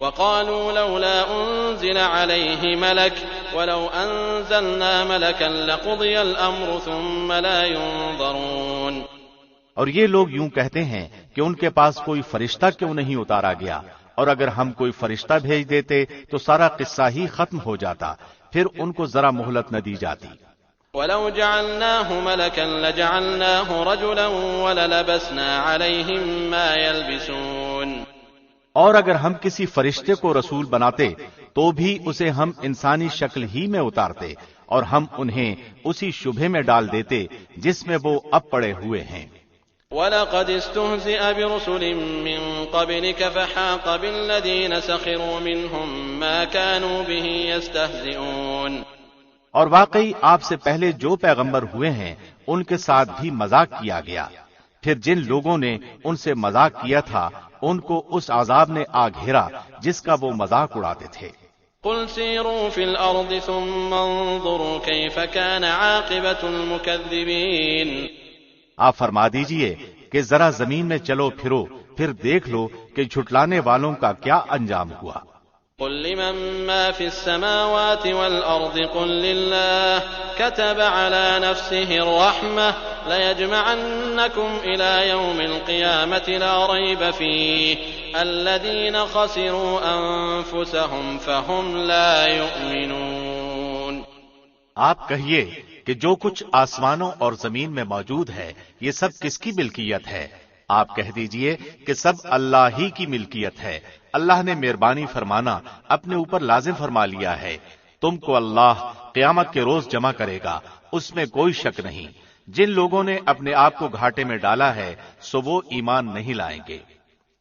وقالوا لولا أنزل عليه ملك ولو أنزلنا ملكا لقضي الأمر ثم لا ينظرون، اور یہ لوگ یوں کہتے ہیں کہ ان کے پاس کوئی فرشتہ کیوں نہیں اتارا گیا، اور اگر ہم کوئی فرشتہ بھیج دیتے تو سارا قصہ ہی ختم ہو جاتا، پھر ان کو ذرا مہلت نہ دی جاتی۔ ولو جعلناه ملكا لجعلناه رجلا وللبسنا عليهم ما يلبسون، اور اگر ہم کسی فرشتے کو رسول بناتے تو بھی اسے ہم انسانی شکل ہی میں اتارتے اور ہم انہیں اسی شبہے میں ڈال دیتے جس میں وہ اب پڑے ہوئے ہیں۔ وَلَقَدِ اسْتُهْزِئَ بِرُسُلٍ مِّن قَبْلِكَ فَحَاقَ بِالَّذِينَ سَخِرُوا مِنْهُم مَّا كَانُوا بِهِ يَسْتَهْزِئُونَ، اور واقعی آپ سے پہلے جو پیغمبر ہوئے ہیں ان کے ساتھ بھی مذاق کیا گیا، پھر جن لوگوں نے ان سے مذاق کیا تھا ان کو اس عذاب نے آ گھیرا جس کا وہ مذاق اڑاتے تھے۔ قُلْ سِيرُوا فِي الْأَرْضِ ثُمَّ انظُرُوا كَيْفَ كَانَ عَاقِبَةُ الْمُكَذِّبِينَ، آپ فرما دیجئے کہ ذرا زمین میں چلو پھرو، پھر دیکھ لو کہ جھٹلانے والوں کا کیا انجام ہوا۔ قُل لِّمَن مَّا فِي السَّمَاوَاتِ وَالْأَرْضِ قُل لِّلَّهِ كَتَبَ عَلَى نَفْسِهِ الرَّحْمَةَ لَيَجْمَعَنَّكُمْ إِلَىٰ يَوْمِ الْقِيَامَةِ لَا رَيْبَ فِيهِ الَّذِينَ خَسِرُوا أَنفُسَهُمْ فَهُمْ لَا يُؤْمِنُونَ، آپ کہیے کہ جو کچھ آسمانوں اور زمین میں موجود ہے یہ سب کس کی ملکیت ہے؟ آپ کہہ دیجئے کہ سب اللہ ہی کی ملکیت ہے، اللہ نے مہربانی فرمانا اپنے اوپر لازم فرما لیا ہے، تم کو اللہ قیامت کے روز جمع کرے گا، اس میں کوئی شک نہیں۔ جن لوگوں نے اپنے آپ کو گھاٹے میں ڈالا ہے سو وہ ایمان نہیں لائیں گے۔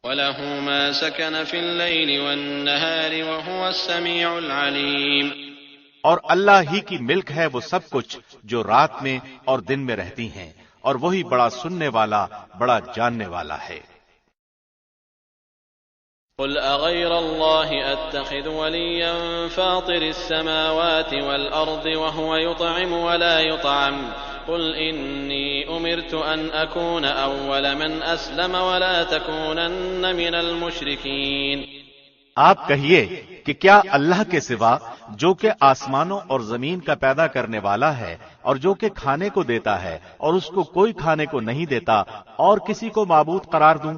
وَلَهُ مَا سَكَنَ فِي اللَّيْلِ وَالنَّهَارِ وَهُوَ السَّمِيعُ الْعَلِيمُ، اور اللہ ہی کی ملک ہے وہ سب کچھ جو رات میں اور دن میں رہتی ہیں، اور وہی بڑا سننے والا بڑا جاننے والا ہے۔ قُلْ أَغَيْرَ اللَّهِ أَتَّخِذُ وَلِيًّا فَاطِرِ السَّمَاوَاتِ وَالْأَرْضِ وَهُوَ يُطْعِمُ وَلَا يُطْعَمُ قُلْ إِنِّي أُمِرْتُ أَنْ أَكُونَ أَوَّلَ مَنْ أَسْلَمَ وَلَا تَكُونَنَّ مِنَ الْمُشْرِكِينَ، آپ کہیے کہ کیا اللہ کے سوا جو کہ آسمانوں اور زمین کا پیدا کرنے والا ہے اور جو کہ کھانے کو دیتا ہے اور اس کو کوئی کھانے کو نہیں دیتا اور کسی کو معبود قرار دوں؟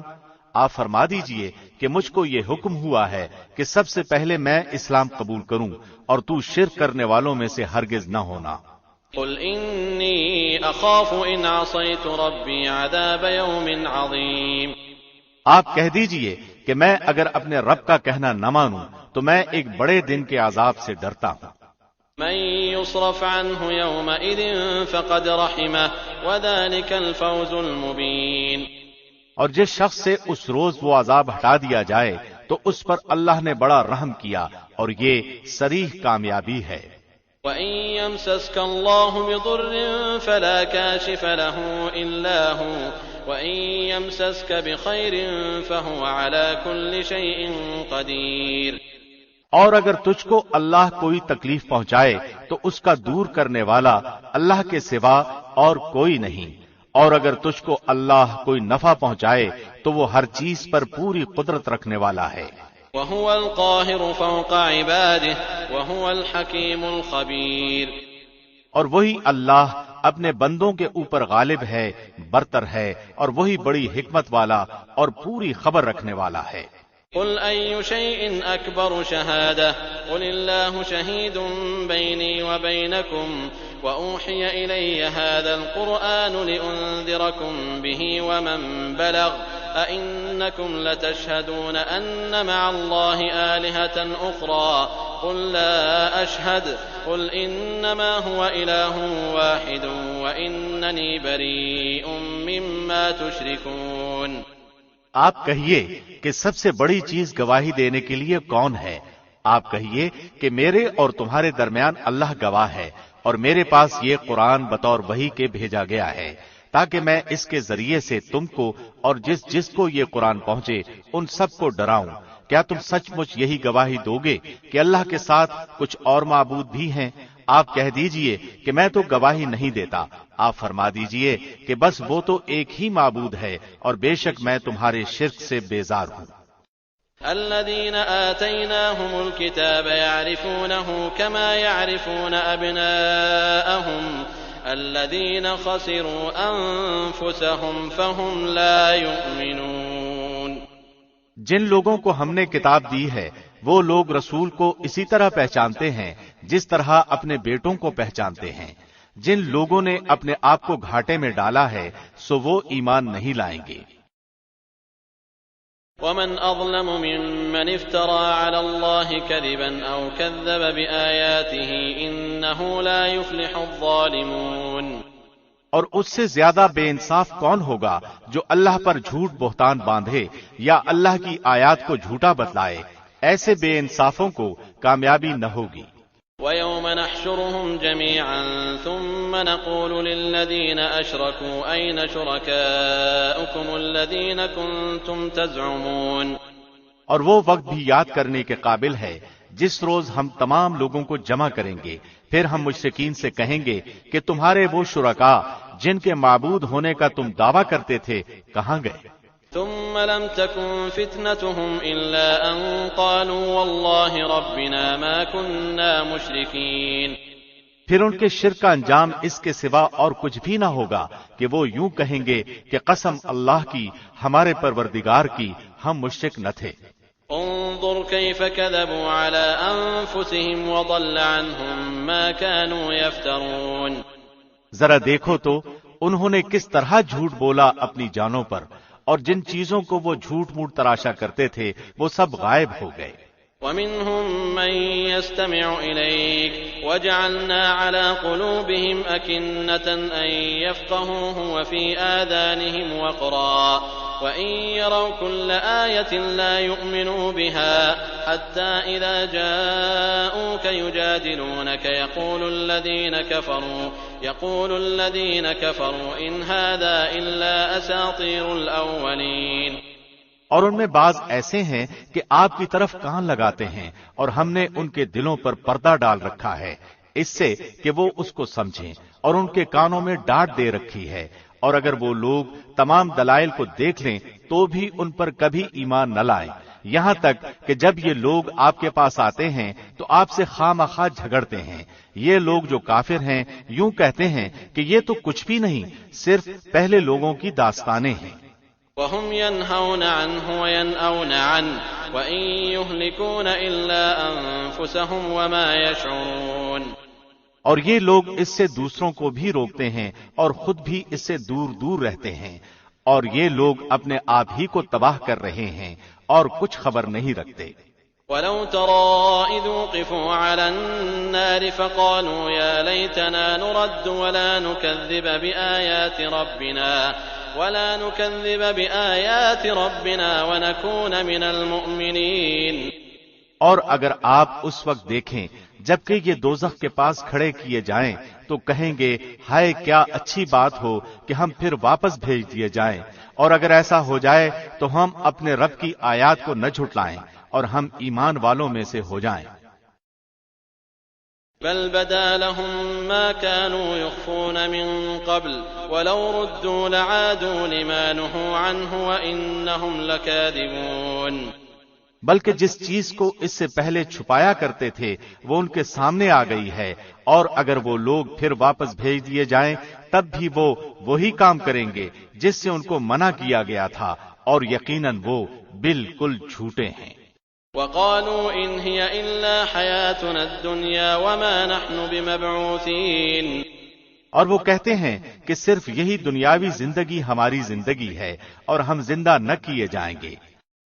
آپ فرما دیجئے کہ مجھ کو یہ حکم ہوا ہے کہ سب سے پہلے میں اسلام قبول کروں اور تو شرک کرنے والوں میں سے ہرگز نہ ہونا۔ قل انی اخاف ان عصیت ربی عذاب یوم عظیم، آپ کہہ دیجئے کہ میں اگر اپنے رب کا کہنا نہ مانوں تو میں ایک بڑے دن کے عذاب سے ڈرتا ہوں۔ من يصرف عنه يومئذ فقد رحمه وذلك الفوز المبين۔ اور جس شخص سے اس روز وہ عذاب ہٹا دیا جائے تو اس پر اللہ نے بڑا رحم کیا اور یہ صریح کامیابی ہے۔ وَإِن يَمْسَسْكَ اللَّهُ بِضُرٍّ فَلَا كَاشِفَ لَهُ إِلَّا هُوَ وَإِن يَمْسَسْكَ بِخَيْرٍ فَهُوَ عَلَى كُلِّ شَيْءٍ قَدِيرٌ۔ اور اگر تجھ کو اللہ کوئی تکلیف پہنچائے تو اس کا دور کرنے والا اللہ کے سوا اور کوئی نہیں، اور اگر تجھ کو اللہ کوئی نفع پہنچائے تو وہ ہر چیز پر پوری قدرت رکھنے والا ہے۔ وَهُوَ الْقَاهِرُ فَوْقَ عِبَادِهِ وَهُوَ الْحَكِيمُ الْخَبِيرُ۔ اور وہی اللہ اپنے بندوں کے اوپر غالب ہے، برتر ہے، اور وہی بڑی حکمت والا اور پوری خبر رکھنے والا ہے۔ قل أي شيء أكبر شهادة قل الله شهيد بيني وبينكم وأوحي إلي هذا القرآن لأنذركم به ومن بلغ أئنكم لتشهدون أن مع الله آلهة أخرى قل لا أشهد قل إنما هو إله واحد وإنني بريء مما تشركون۔ آپ کہیے کہ سب سے بڑی چیز گواہی دینے کے لیے کون ہے؟ آپ کہیے کہ میرے اور تمہارے درمیان اللہ گواہ ہے، اور میرے پاس یہ قرآن بطور وحی کے بھیجا گیا ہے تاکہ میں اس کے ذریعے سے تم کو اور جس کو یہ قرآن پہنچے ان سب کو ڈراؤں۔ کیا تم سچ مچ یہی گواہی دو گے کہ اللہ کے ساتھ کچھ اور معبود بھی ہیں؟ آپ کہہ دیجئے کہ میں تو گواہی نہیں دیتا۔ آپ فرما دیجئے کہ بس وہ تو ایک ہی معبود ہے، اور بے شک میں تمہارے شرک سے بیزار ہوں۔ الذين آتيناهم الكتاب يعرفونه كما يعرفون أبناءهم الذين خسروا أنفسهم فهم لا يؤمنون۔ جن لوگوں کو ہم نے کتاب دی ہے وہ لوگ رسول کو اسی طرح پہچانتے ہیں جس طرح اپنے بیٹوں کو پہچانتے ہیں۔ جن لوگوں نے اپنے آپ کو گھاٹے میں ڈالا ہے سو وہ ایمان نہیں لائیں گے۔ ومن أظلم ممن افترى على الله كذبا أو كذب بآياته إنه لا يفلح الظالمون۔ اور اس سے زیادہ بے انصاف کون ہوگا جو اللہ پر جھوٹ بہتان باندھے یا اللہ کی آیات کو جھوٹا بتلائے؟ ایسے بے انصافوں کو کامیابی نہ ہوگی۔ وَيَوْمَ نَحْشُرُهُمْ جَمِيعًا ثُمَّ نَقُولُ لِلَّذِينَ أَشْرَكُوا أَيْنَ شُرَكَاؤُكُمُ الَّذِينَ كُنتُمْ تَزْعُمُونَ۔ اور وہ وقت بھی یاد کرنے کے قابل ہے جس روز ہم تمام لوگوں کو جمع کریں گے، پھر ہم مشرکین سے کہیں گے کہ تمہارے وہ شرکاء جن کے معبود ہونے کا تم دعویٰ کرتے تھے کہاں گئے؟ ثم لم تكن فتنتهم إلا أن قالوا والله ربنا ما كنا مشركين۔ پھر ان کے شرک کا انجام اس کے سوا اور کچھ بھی نہ ہوگا کہ وہ یوں کہیں گے کہ قسم اللہ کی، ہمارے پروردگار کی، ہم مشرک نہ تھے۔ انظر كيف كذبوا على أنفسهم وضل عنهم ما كانوا يفترون۔ ذرا دیکھو تو انہوں نے کس طرح جھوٹ بولا اپنی جانوں پر، اور جن چیزوں کو وہ جھوٹ موٹ تراشا کرتے تھے وہ سب غائب ہو گئے۔ وَمِنْهُمْ مَنْ يَسْتَمِعُ إِلَيْكَ وَجَعَلْنَا عَلَى قُلُوبِهِمْ أَكِنَّةً أَنْ يَفْقَهُوهُ وَفِي آذَانِهِمْ وَقْرًا وَإِنْ يَرَوْا كُلَّ آيَةٍ لَا يُؤْمِنُوا بِهَا حَتَّى إِذَا جَاءُوكَ يُجَادِلُونَكَ يقول الذين كفروا إن هذا إلا أساطير الأولين۔ اور ان میں بعض ایسے ہیں کہ آپ کی طرف کان لگاتے ہیں اور ہم نے ان کے دلوں پر پردہ ڈال رکھا ہے اس سے کہ وہ اس کو سمجھیں، اور ان کے کانوں میں ڈانٹ دے رکھی ہے، اور اگر وہ لوگ تمام دلائل کو دیکھ لیں تو بھی ان پر کبھی ایمان نہ لائیں، یہاں تک کہ جب یہ لوگ آپ کے پاس آتے ہیں تو آپ سے خواہ جھگڑتے ہیں۔ یہ لوگ جو کافر ہیں یوں کہتے ہیں کہ یہ تو کچھ بھی نہیں، صرف پہلے لوگوں کی داستانیں ہیں۔ وَهُمْ يَنْهَوْنَ عَنْهُ وَيَنْأَوْنَ عَنْهُ وَإِنْ يُهْلِكُونَ إِلَّا أَنفُسَهُمْ وَمَا يَشْعُرُونَ۔ اور یہ لوگ اس سے دوسروں کو بھی روکتے ہیں اور خود بھی اس سے دور دور رہتے ہیں، اور یہ لوگ اپنے آپ ہی کو تباہ کر رہے ہیں اور کچھ خبر نہیں رکھتے۔ وَلَوْ تَرَىٰ إِذْ وُقِفُوا عَلَى النَّارِ فَقَالُوا يَا لَيْتَنَا نُرَدُّ وَلَا نُكَذِّبَ بِآيَاتِ رَبِّنَا وَنَكُونَ مِنَ الْمُؤْمِنِينَ۔ اور اگر آپ اس وقت دیکھیں جبکہ یہ دوزخ کے پاس کھڑے کیے جائیں تو کہیں گے ہائے کیا اچھی بات ہو کہ ہم پھر واپس بھیج دیے جائیں، اور اگر ایسا ہو جائے تو ہم اپنے رب کی آیات کو نہ جھٹلائیں اور ہم ایمان والوں میں سے ہو جائیں۔ بل بدا لهم ما كانوا يخفون من قبل ولو ردوا لعادوا لما نهوا عنه وإنهم لكاذبون۔ بلکہ جس چیز کو اس سے پہلے چھپایا کرتے تھے وہ ان کے سامنے آ گئی ہے، اور اگر وہ لوگ پھر واپس بھیج دیے جائیں تب بھی وہ وہی کام کریں گے جس سے ان کو منع کیا گیا تھا، اور یقیناً وہ بالکل جھوٹے ہیں۔ وقالوا إن هي إلا حياتنا الدنيا وما نحن بمبعوثين۔ اور وہ کہتے ہیں کہ صرف یہی دنیاوی زندگی ہماری زندگی ہے اور ہم زندہ نہ کیے جائیں گے۔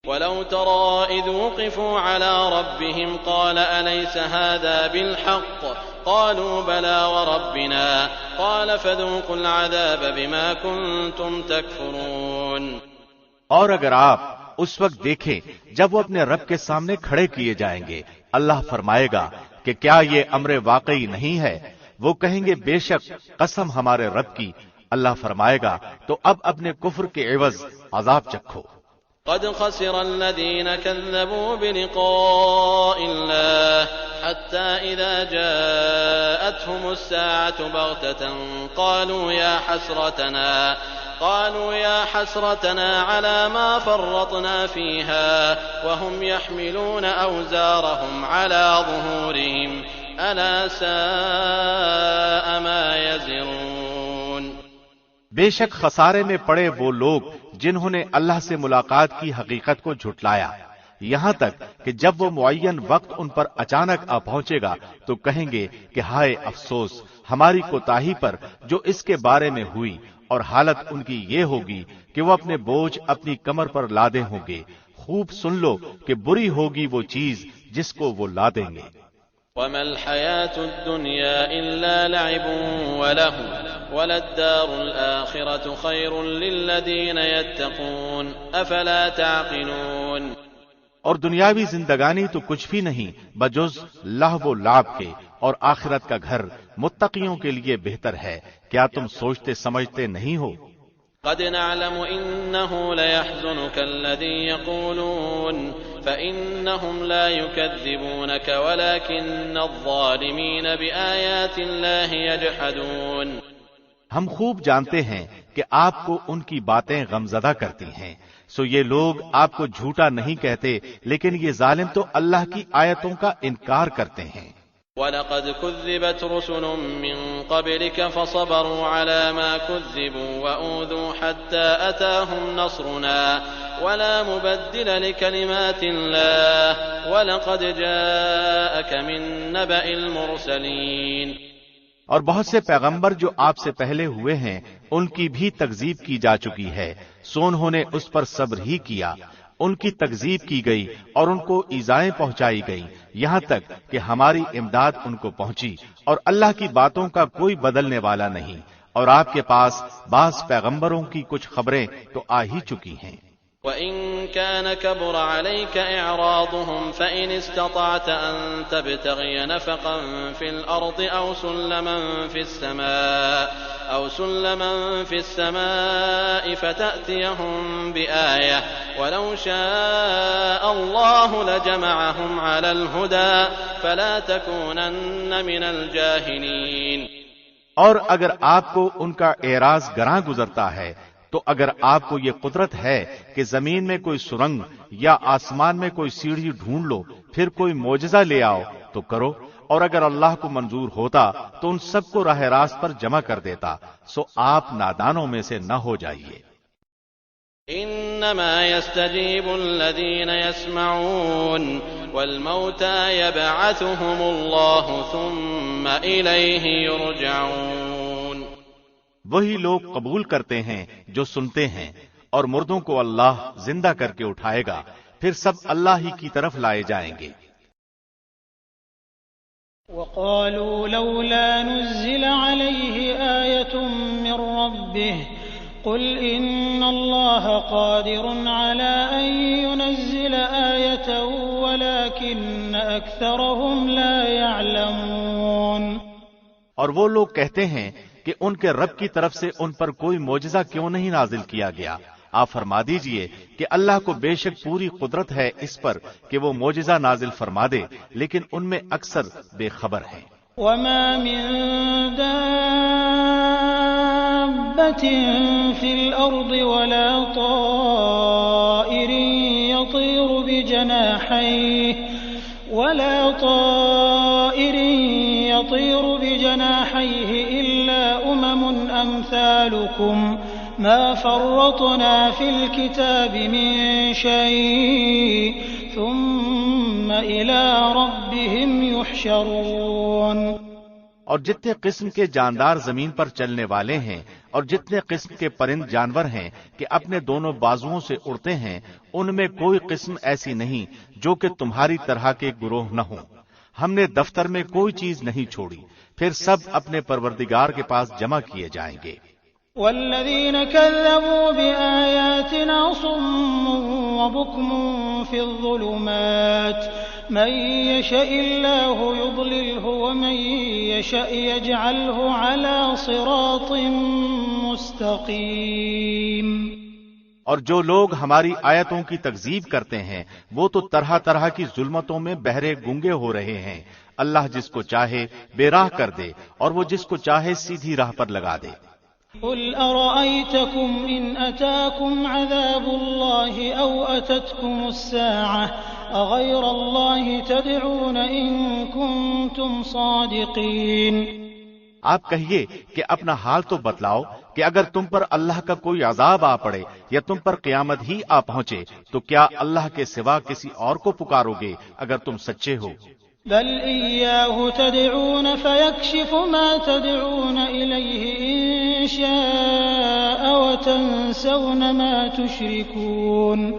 وَلَوْ تَرَىٰ إِذْ وُقِفُوا عَلَىٰ رَبِّهِمْ قَالَ أَلَيْسَ هَٰذَا بِالْحَقِّ قَالُوا بَلَىٰ وَرَبِّنَا قَالَ فَذُوقُوا الْعَذَابَ بِمَا كُنتُمْ تَكْفُرُونَ۔ اور اگر آپ اس وقت دیکھیں جب وہ اپنے رب کے سامنے کھڑے کیے جائیں گے، اللہ فرمائے گا کہ کیا یہ امر واقعی نہیں ہے؟ وہ کہیں گے بے شک قسم ہمارے رب کی۔ اللہ فرمائے گا تو اب اپنے کفر کے عوض عذاب چکھو۔ قد خسر الذين كذبوا بلقاء الله حتى إذا جاءتهم الساعة بغتة قالوا يا حسرتنا على ما فرطنا فيها وهم يحملون أوزارهم على ظهورهم ألا ساء ما يزرون۔ بے شک خسارے میں پڑے وہ لوگ جنہوں نے اللہ سے ملاقات کی حقیقت کو جھٹلایا، یہاں تک کہ جب وہ معین وقت ان پر اچانک آ پہنچے گا تو کہیں گے کہ ہائے افسوس ہماری کوتاہی پر جو اس کے بارے میں ہوئی، اور حالت ان کی یہ ہوگی کہ وہ اپنے بوجھ اپنی کمر پر لادے ہوں گے۔ خوب سن لو کہ بری ہوگی وہ چیز جس کو وہ لادیں گے۔ وَمَا الْحَيَاةُ الدُّنْيَا إِلَّا لَعِبٌ وَلَهْوٌ وَلَلدَّارُ الْآخِرَةُ خَيْرٌ لِّلَّذِينَ يَتَّقُونَ أَفَلَا تَعْقِلُونَ۔ اور دنیاوی زندگانی تو کچھ بھی نہیں بجز لہو و لعب کے، اور آخرت کا گھر متقیوں کے لیے بہتر ہے، کیا تم سوچتے سمجھتے نہیں ہو؟ قد نعلم إنه ليحزنك الذي يقولون فإنهم لا يكذبونك ولكن الظالمين بآيات الله يجحدون۔ ہم خوب جانتے ہیں کہ آپ کو ان کی باتیں غمزدہ کرتی ہیں، سو یہ لوگ آپ کو جھوٹا نہیں کہتے، لیکن یہ ظالم تو اللہ کی آیتوں کا انکار کرتے ہیں۔ وَلَقَدْ كُذِّبَتْ رُسُلٌ مِّن قَبْلِكَ فَصَبَرُوا عَلَىٰ مَا كُذِّبُوا وَأُوذُوا حَتَّىٰ أَتَاهُمْ نَصْرُنَا وَلَا مُبَدِّلَ لِكَلِمَاتِ اللَّهِ وَلَقَدْ جَاءَكَ مِن نَّبَإِ الْمُرْسَلِينَ۔ اور بہت سے پیغمبر جو آپ سے پہلے ہوئے ہیں ان کی بھی تکذیب کی جا چکی ہے، سو انہوں نے اس پر صبر ہی کیا، ان کی تکذیب کی گئی اور ان کو ایذائیں پہنچائی گئی، یہاں تک کہ ہماری امداد ان کو پہنچی، اور اللہ کی باتوں کا کوئی بدلنے والا نہیں، اور آپ کے پاس بعض پیغمبروں کی کچھ خبریں تو آ ہی چکی ہیں۔ وَإِن كَانَ كَبُرَ عَلَيْكَ إِعْرَاضُهُمْ فَإِنِ اسْتَطَعْتَ أَن تَبْتَغِيَ نَفَقًا فِي الْأَرْضِ أَوْ سُلَّمًا فِي السَّمَاءِ فَتَأْتِيَهُم بِآيَةٍ وَلَوْ شَاءَ اللَّهُ لَجَمَعَهُمْ عَلَى الْهُدَىٰ فَلَا تَكُونَنَّ مِنَ الْجَاهِلِينَ۔ اور اگر آپ کو ان کا اعراض گراں گزرتا ہے تو اگر آپ کو یہ قدرت ہے کہ زمین میں کوئی سرنگ یا آسمان میں کوئی سیڑھی ڈھونڈ لو، پھر کوئی معجزہ لے آؤ تو کرو، اور اگر اللہ کو منظور ہوتا تو ان سب کو راہ راست پر جمع کر دیتا، سو آپ نادانوں میں سے نہ ہو جائیے۔ انما يستجيب الذين يسمعون والموتى يبعثهم الله ثم إليه يرجعون۔ وہی لوگ قبول کرتے ہیں جو سنتے ہیں، اور مردوں کو اللہ زندہ کر کے اٹھائے گا، پھر سب اللہ ہی کی طرف لائے جائیں گے۔ وقالوا لولا نزل عليه آية من ربه قل إن الله قادر على أن ينزل آية ولكن أكثرهم لا يعلمون۔ اور وہ لوگ کہتے ہیں کہ ان کے رب کی طرف سے ان پر کوئی معجزہ کیوں نہیں نازل کیا گیا؟ آپ فرما دیجئے کہ اللہ کو بے شک پوری قدرت ہے اس پر کہ وہ معجزہ نازل فرما دے، لیکن ان میں اکثر بے خبر ہیں۔ وما من دابة في الأرض ولا طائر يطير بجناحيه إلا أمثالكم ما فرطنا في الكتاب من شيء ثم إلى ربهم يحشرون۔ اور جتنے قسم کے جاندار زمین پر چلنے والے ہیں اور جتنے قسم کے پرند جانور ہیں کہ اپنے دونوں بازوؤں سے اڑتے ہیں، ان میں کوئی قسم ایسی نہیں جو کہ تمہاری طرح کے گروہ نہ ہوں۔ ہم نے دفتر میں کوئی چیز نہیں چھوڑی، پھر سب اپنے پروردگار کے پاس جمع کیے جائیں گے۔ والذين كذبوا بآياتنا صم وبكم في الظلمات من يشاء الله يضلله ومن يشاء يجعله على صراط مستقيم۔ اور جو لوگ ہماری آیتوں کی تکذیب کرتے ہیں وہ تو طرح طرح کی ظلمتوں میں بہرے گونگے ہو رہے ہیں۔ اللہ جس کو چاہے بے راہ کر دے اور وہ جس کو چاہے سیدھی راہ پر لگا دے۔ قل أرأيتكم إن أتاكم عذاب الله أو أتتكم الساعة أغير الله تدعون إن كنتم صادقين۔ آپ کہیے کہ اپنا حال تو بتلاؤ کہ اگر تم پر اللہ کا کوئی عذاب آ پڑے یا تم پر قیامت ہی آ پہنچے تو کیا اللہ کے سوا کسی اور کو پکارو گے اگر تم سچے ہو؟ بل إياه تدعون فيكشف ما تدعون إليه إن شاء وتنسون ما تشركون۔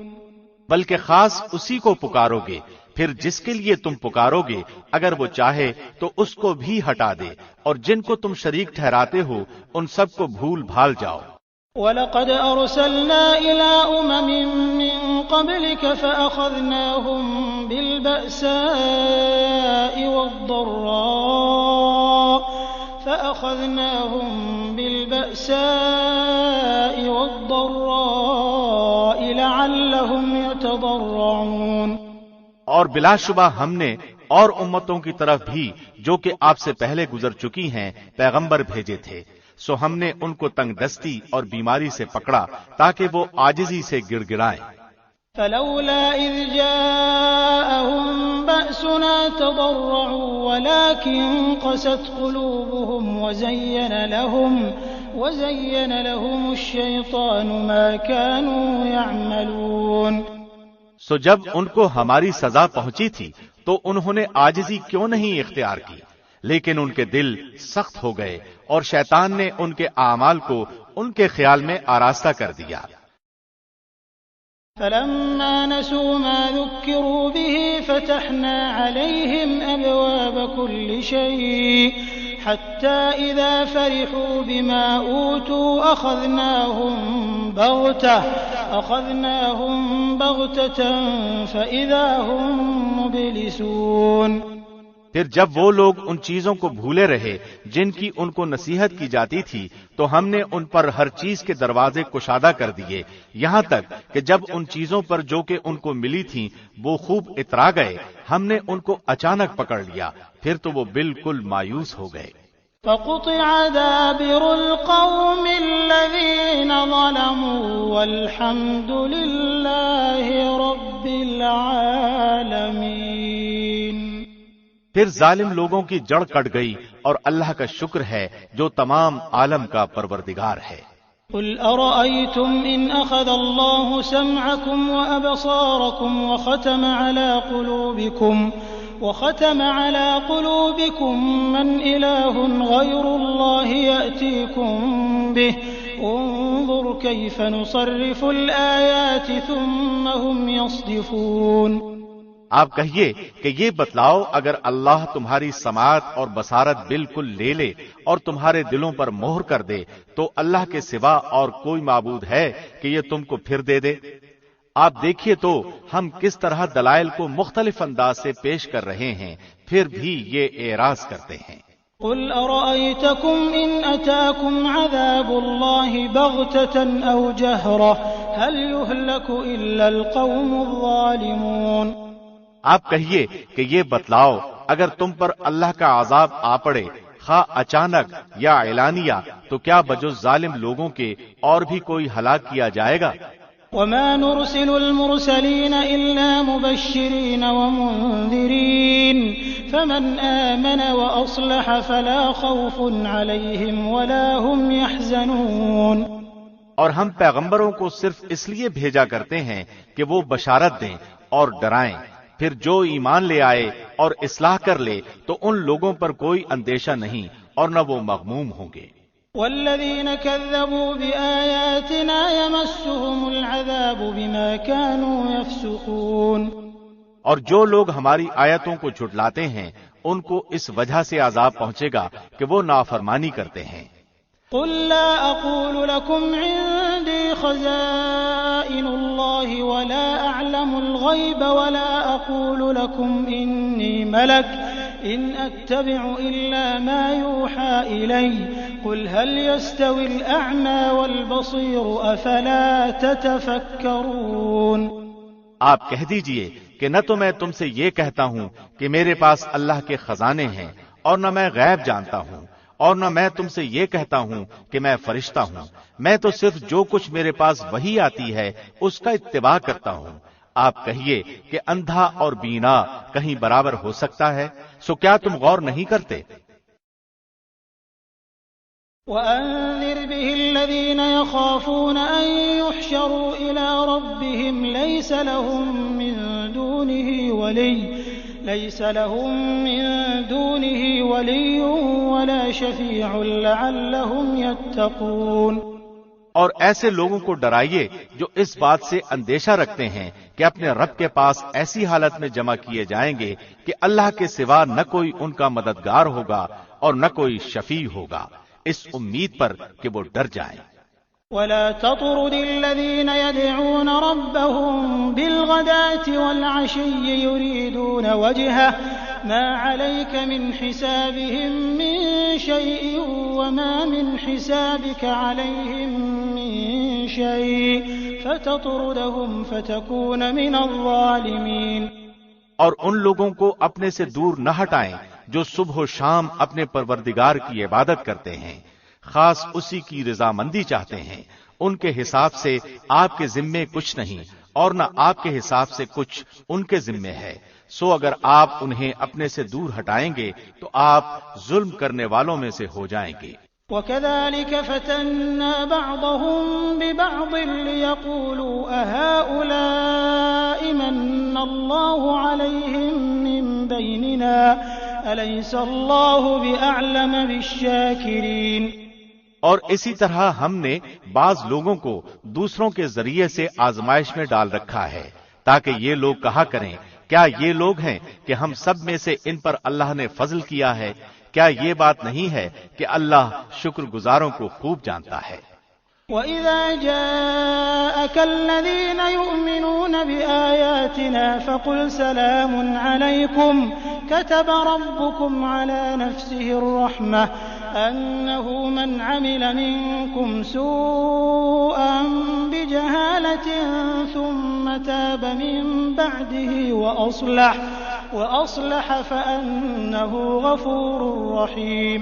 بلکہ خاص اسی کو پکارو گے، پھر جس کے لیے تم پکارو گے اگر وہ چاہے تو اس کو بھی ہٹا دے، اور جن کو تم شریک ٹھہراتے ہو ان سب کو بھول بھال جاؤ۔ وَلَقَدْ أَرْسَلْنَا إِلَىٰ أُمَمٍ مِّن قَبْلِكَ فَأَخَذْنَاهُم بِالْبَأْسَاءِ وَالضَّرَّاءِ لَعَلَّهُمْ يَتَضَرَّعُونَ۔ اور بلا شبہ ہم نے اور امتوں کی طرف بھی جو کہ آپ سے پہلے گزر چکی ہیں پیغمبر بھیجے تھے، سو ہم نے ان کو تنگ دستی اور بیماری سے پکڑا تاکہ وہ عاجزی سے گڑ گڑائیں۔ فلولا إذ جاءهم بأسنا تضرعوا ولكن قست قلوبهم وزين لهم الشيطان ما كانوا يعملون۔ سو جب ان کو ہماری سزا پہنچی تھی تو انہوں نے عاجزی کیوں نہیں اختیار کی، لیکن ان کے دل سخت ہو گئے اور شیطان نے ان کے اعمال کو ان کے خیال میں آراستہ کر دیا۔ فلما نسوا ما ذكروا به فتحنا عليهم أبواب كل شيء حتى إذا فرحوا بما أوتوا أخذناهم بغتة فإذا هم مبلسون۔ پھر جب وہ لوگ ان چیزوں کو بھولے رہے جن کی ان کو نصیحت کی جاتی تھی تو ہم نے ان پر ہر چیز کے دروازے کشادہ کر دیے، یہاں تک کہ جب ان چیزوں پر جو کہ ان کو ملی تھیں وہ خوب اترا گئے، ہم نے ان کو اچانک پکڑ لیا، پھر تو وہ بالکل مایوس ہو گئے۔ فقطع دابر القوم الذين ظلموا والحمد لله رب العالمين۔ پھر ظالم لوگوں کی جڑ کٹ گئی اور اللہ کا شکر ہے جو تمام عالم کا پروردگار ہے۔ قل أرأيتم إن أخذ الله سمعكم وأبصاركم وختم على قلوبكم من إله غير الله يأتيكم به انظر كيف نصرف الآيات ثم هم يصدفون۔ آپ کہیے کہ یہ بتلاؤ اگر اللہ تمہاری سماعت اور بصارت بالکل لے لے اور تمہارے دلوں پر مہر کر دے تو اللہ کے سوا اور کوئی معبود ہے کہ یہ تم کو پھر دے دے؟ آپ دیکھیے تو ہم کس طرح دلائل کو مختلف انداز سے پیش کر رہے ہیں، پھر بھی یہ اعراض کرتے ہیں۔ قل أرأيتكم إن أتاكم عذاب الله بغتة أو جهرة هل يهلك إلا القوم الظالمون۔ آپ کہیے کہ یہ بتلاؤ اگر تم پر اللہ کا عذاب آ پڑے خواہ اچانک یا اعلانیہ تو کیا بجز ظالم لوگوں کے اور بھی کوئی ہلاک کیا جائے گا؟ وما نرسل المرسلين إلا مبشرين ومنذرين فمن آمن وأصلح فلا خوف عليهم ولا هم يحزنون۔ اور ہم پیغمبروں کو صرف اس لیے بھیجا کرتے ہیں کہ وہ بشارت دیں اور ڈرائیں، پھر جو ایمان لے آئے اور اصلاح کر لے تو ان لوگوں پر کوئی اندیشہ نہیں اور نہ وہ مغموم ہوں گے۔ والذين كذبوا بآياتنا يمسهم العذاب بما كانوا يفسقون۔ اور جو لوگ ہماری آیتوں کو جھٹلاتے ہیں ان کو اس وجہ سے عذاب پہنچے گا کہ وہ نافرمانی کرتے ہیں۔ قل لا أقول لكم عندي خزائن الله ولا أعلم الغيب ولا أقول لكم إني ملك إن أتبع إلا ما يوحى إلي قل هل يستوي الأعمى والبصير أفلا تتفكرون۔ آپ کہہ دیجئے کہ نہ تو میں تم سے یہ کہتا ہوں کہ میرے پاس اللہ کے خزانے ہیں اور نہ میں غیب جانتا ہوں، اور نہ میں تم سے یہ کہتا ہوں کہ میں فرشتہ ہوں، میں تو صرف جو کچھ میرے پاس وحی آتی ہے اس کا اتباع کرتا ہوں۔ آپ کہیے کہ اندھا اور بینا کہیں برابر ہو سکتا ہے؟ سو کیا تم غور نہیں کرتے؟ وأنذر به الذين يخافون أن يحشروا إلى ربهم ليس لهم من دونه ولي ولا شفيع لعلهم يتقون۔ اور ایسے لوگوں کو ڈرائیے جو اس بات سے اندیشہ رکھتے ہیں کہ اپنے رب کے پاس ایسی حالت میں جمع کیے جائیں گے کہ اللہ کے سوا نہ کوئی ان کا مددگار ہوگا اور نہ کوئی شفیع ہوگا، اس امید پر کہ وہ ڈر جائیں۔ ولا تطرد الذين يدعون ربهم بالغداة والعشي يريدون وجهه ما عليك من حسابهم من شيء وما من حسابك عليهم من شيء فتطردهم فتكون من الظالمين۔ اور ان لوگوں کو اپنے سے دور نہ ہٹائیں جو صبح و شام اپنے پروردگار کی عبادت کرتے ہیں، خاص اسی کی رضامندی چاہتے ہیں، ان کے حساب سے آپ کے ذمے کچھ نہیں اور نہ آپ کے حساب سے کچھ ان کے ذمے ہے، سو اگر آپ انہیں اپنے سے دور ہٹائیں گے تو آپ ظلم کرنے والوں میں سے ہو جائیں گے۔ وَكَذَلِكَ فَتَنَّا بَعْضَهُم بِبَعْضٍ لِيَقُولُوا أَهَٰؤُلَاءِ مَنَّ اللَّهُ عَلَيْهِم مِّن بَيْنِنَا أَلَيْسَ اللَّهُ بِأَعْلَمَ بِالشَّاكِرِينَ۔ اور اسی طرح ہم نے بعض لوگوں کو دوسروں کے ذریعے سے آزمائش میں ڈال رکھا ہے تاکہ یہ لوگ کہا کریں کیا یہ لوگ ہیں کہ ہم سب میں سے ان پر اللہ نے فضل کیا ہے؟ کیا یہ بات نہیں ہے کہ اللہ شکر گزاروں کو خوب جانتا ہے۔ وَإِذَا جَاءَكَ الَّذِينَ يُؤْمِنُونَ بِآيَاتِنَا فَقُلْ سَلَامٌ عَلَيْكُمْ كَتَبَ رَبُّكُمْ عَلَى نَفْسِهِ الرَّحْمَةَ أَنَّهُ مَنْ عَمِلَ مِنكُمْ سُوءًا بِجَهَالَةٍ ثُمَّ تَابَ مِن بَعْدِهِ وَأَصْلَحَ فَأَنَّهُ غَفُورٌ رَّحِيمٌ۔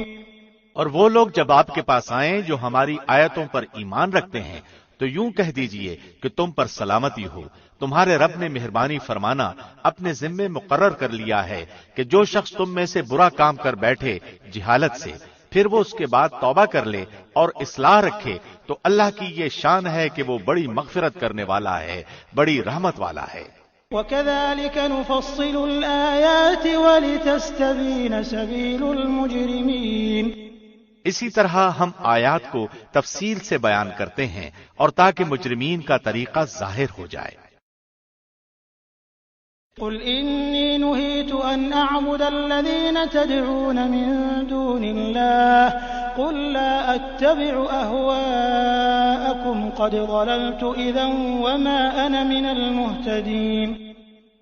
اور وہ لوگ جب آپ کے پاس آئیں جو ہماری آیتوں پر ایمان رکھتے ہیں تو یوں کہہ دیجئے کہ تم پر سلامتی ہو، تمہارے رب نے مہربانی فرمانا اپنے ذمے مقرر کر لیا ہے کہ جو شخص تم میں سے برا کام کر بیٹھے جہالت سے، پھر وہ اس کے بعد توبہ کر لے اور اصلاح رکھے تو اللہ کی یہ شان ہے کہ وہ بڑی مغفرت کرنے والا ہے، بڑی رحمت والا ہے۔ وَكَذَلِكَ نُفَصِّلُ الْآيَاتِ وَلِتَسْتَبِينَ سَبِيلُ الْمُجْرِمِينَ۔ اسی طرح ہم آیات کو تفصیل سے بیان کرتے ہیں اور تاکہ مجرمین کا طریقہ ظاہر ہو جائے۔ قل إني نهيت أن أعبد الذين تدعون من دون الله قل لا أتبع أهواءكم قد ضللت إذا وما أنا من المهتدين۔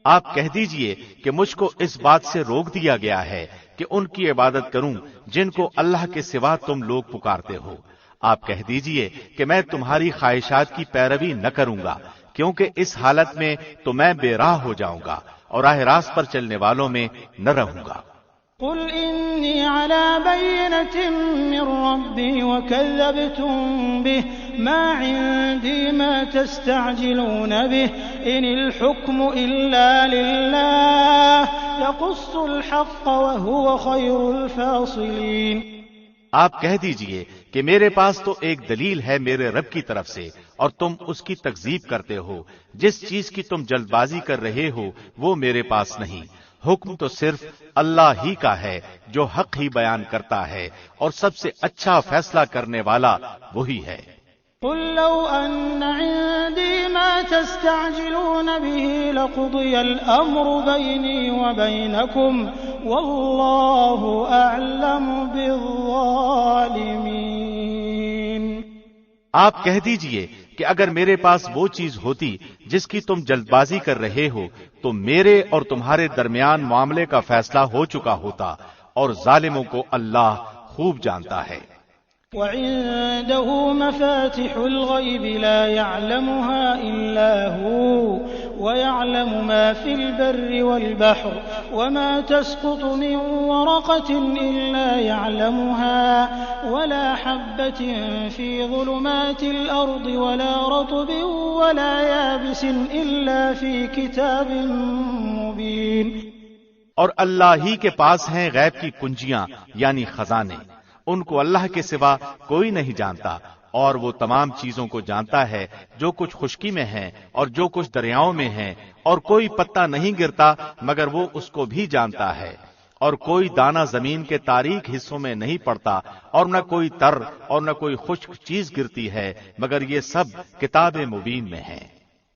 آپ کہہ دیجئے کہ مجھ کو اس بات سے روک دیا گیا ہے کہ ان کی عبادت کروں جن کو اللہ کے سوا تم لوگ پکارتے ہو۔ آپ کہہ دیجئے کہ میں تمہاری خواہشات کی پیروی نہ کروں گا، کیونکہ اس حالت میں تو میں بے راہ ہو جاؤں گا اور راہ راست پر چلنے والوں میں نہ رہوں گا۔ قل إني على بينة من ربي وكذبتم به ما عندي ما تستعجلون به إن الحكم إلا لله يقص الحق وهو خير الفاصلين۔ آپ کہہ دیجئے کہ میرے پاس تو ایک دلیل ہے میرے رب کی طرف سے اور تم اس کی تکذیب کرتے ہو۔ جس چیز کی تم جلد بازی کر رہے ہو وہ میرے پاس نہیں، حکم تو صرف اللہ ہی کا ہے جو حق ہی بیان کرتا ہے اور سب سے اچھا فیصلہ کرنے والا وہی ہے۔ قل لو أن عندي ما تستعجلون به لقضي الأمر بيني وبينكم والله أعلم بالظالمين۔ آپ کہہ دیجئے کہ اگر میرے پاس وہ چیز ہوتی جس کی تم جلد بازی کر رہے ہو تو میرے اور تمہارے درمیان معاملے کا فیصلہ ہو چکا ہوتا، اور ظالموں کو اللہ خوب جانتا ہے۔ وعنده مفاتح الغيب لا يعلمها إلا هو ويعلم ما في البر والبحر وما تسقط من ورقة إلا يعلمها ولا حبة في ظلمات الأرض ولا رطب ولا يابس إلا في كتاب مبين۔ اور اللہ ہی کے پاس ہیں غیب کی کنجیاں یعنی خزانے، ان کو اللہ کے سوا کوئی نہیں جانتا، اور وہ تمام چیزوں کو جانتا ہے جو کچھ خشکی میں ہے اور جو کچھ دریاؤں میں ہے، اور کوئی پتا نہیں گرتا مگر وہ اس کو بھی جانتا ہے، اور کوئی دانہ زمین کے تاریک حصوں میں نہیں پڑتا، اور نہ کوئی تر اور نہ کوئی خشک چیز گرتی ہے مگر یہ سب کتاب مبین میں ہے۔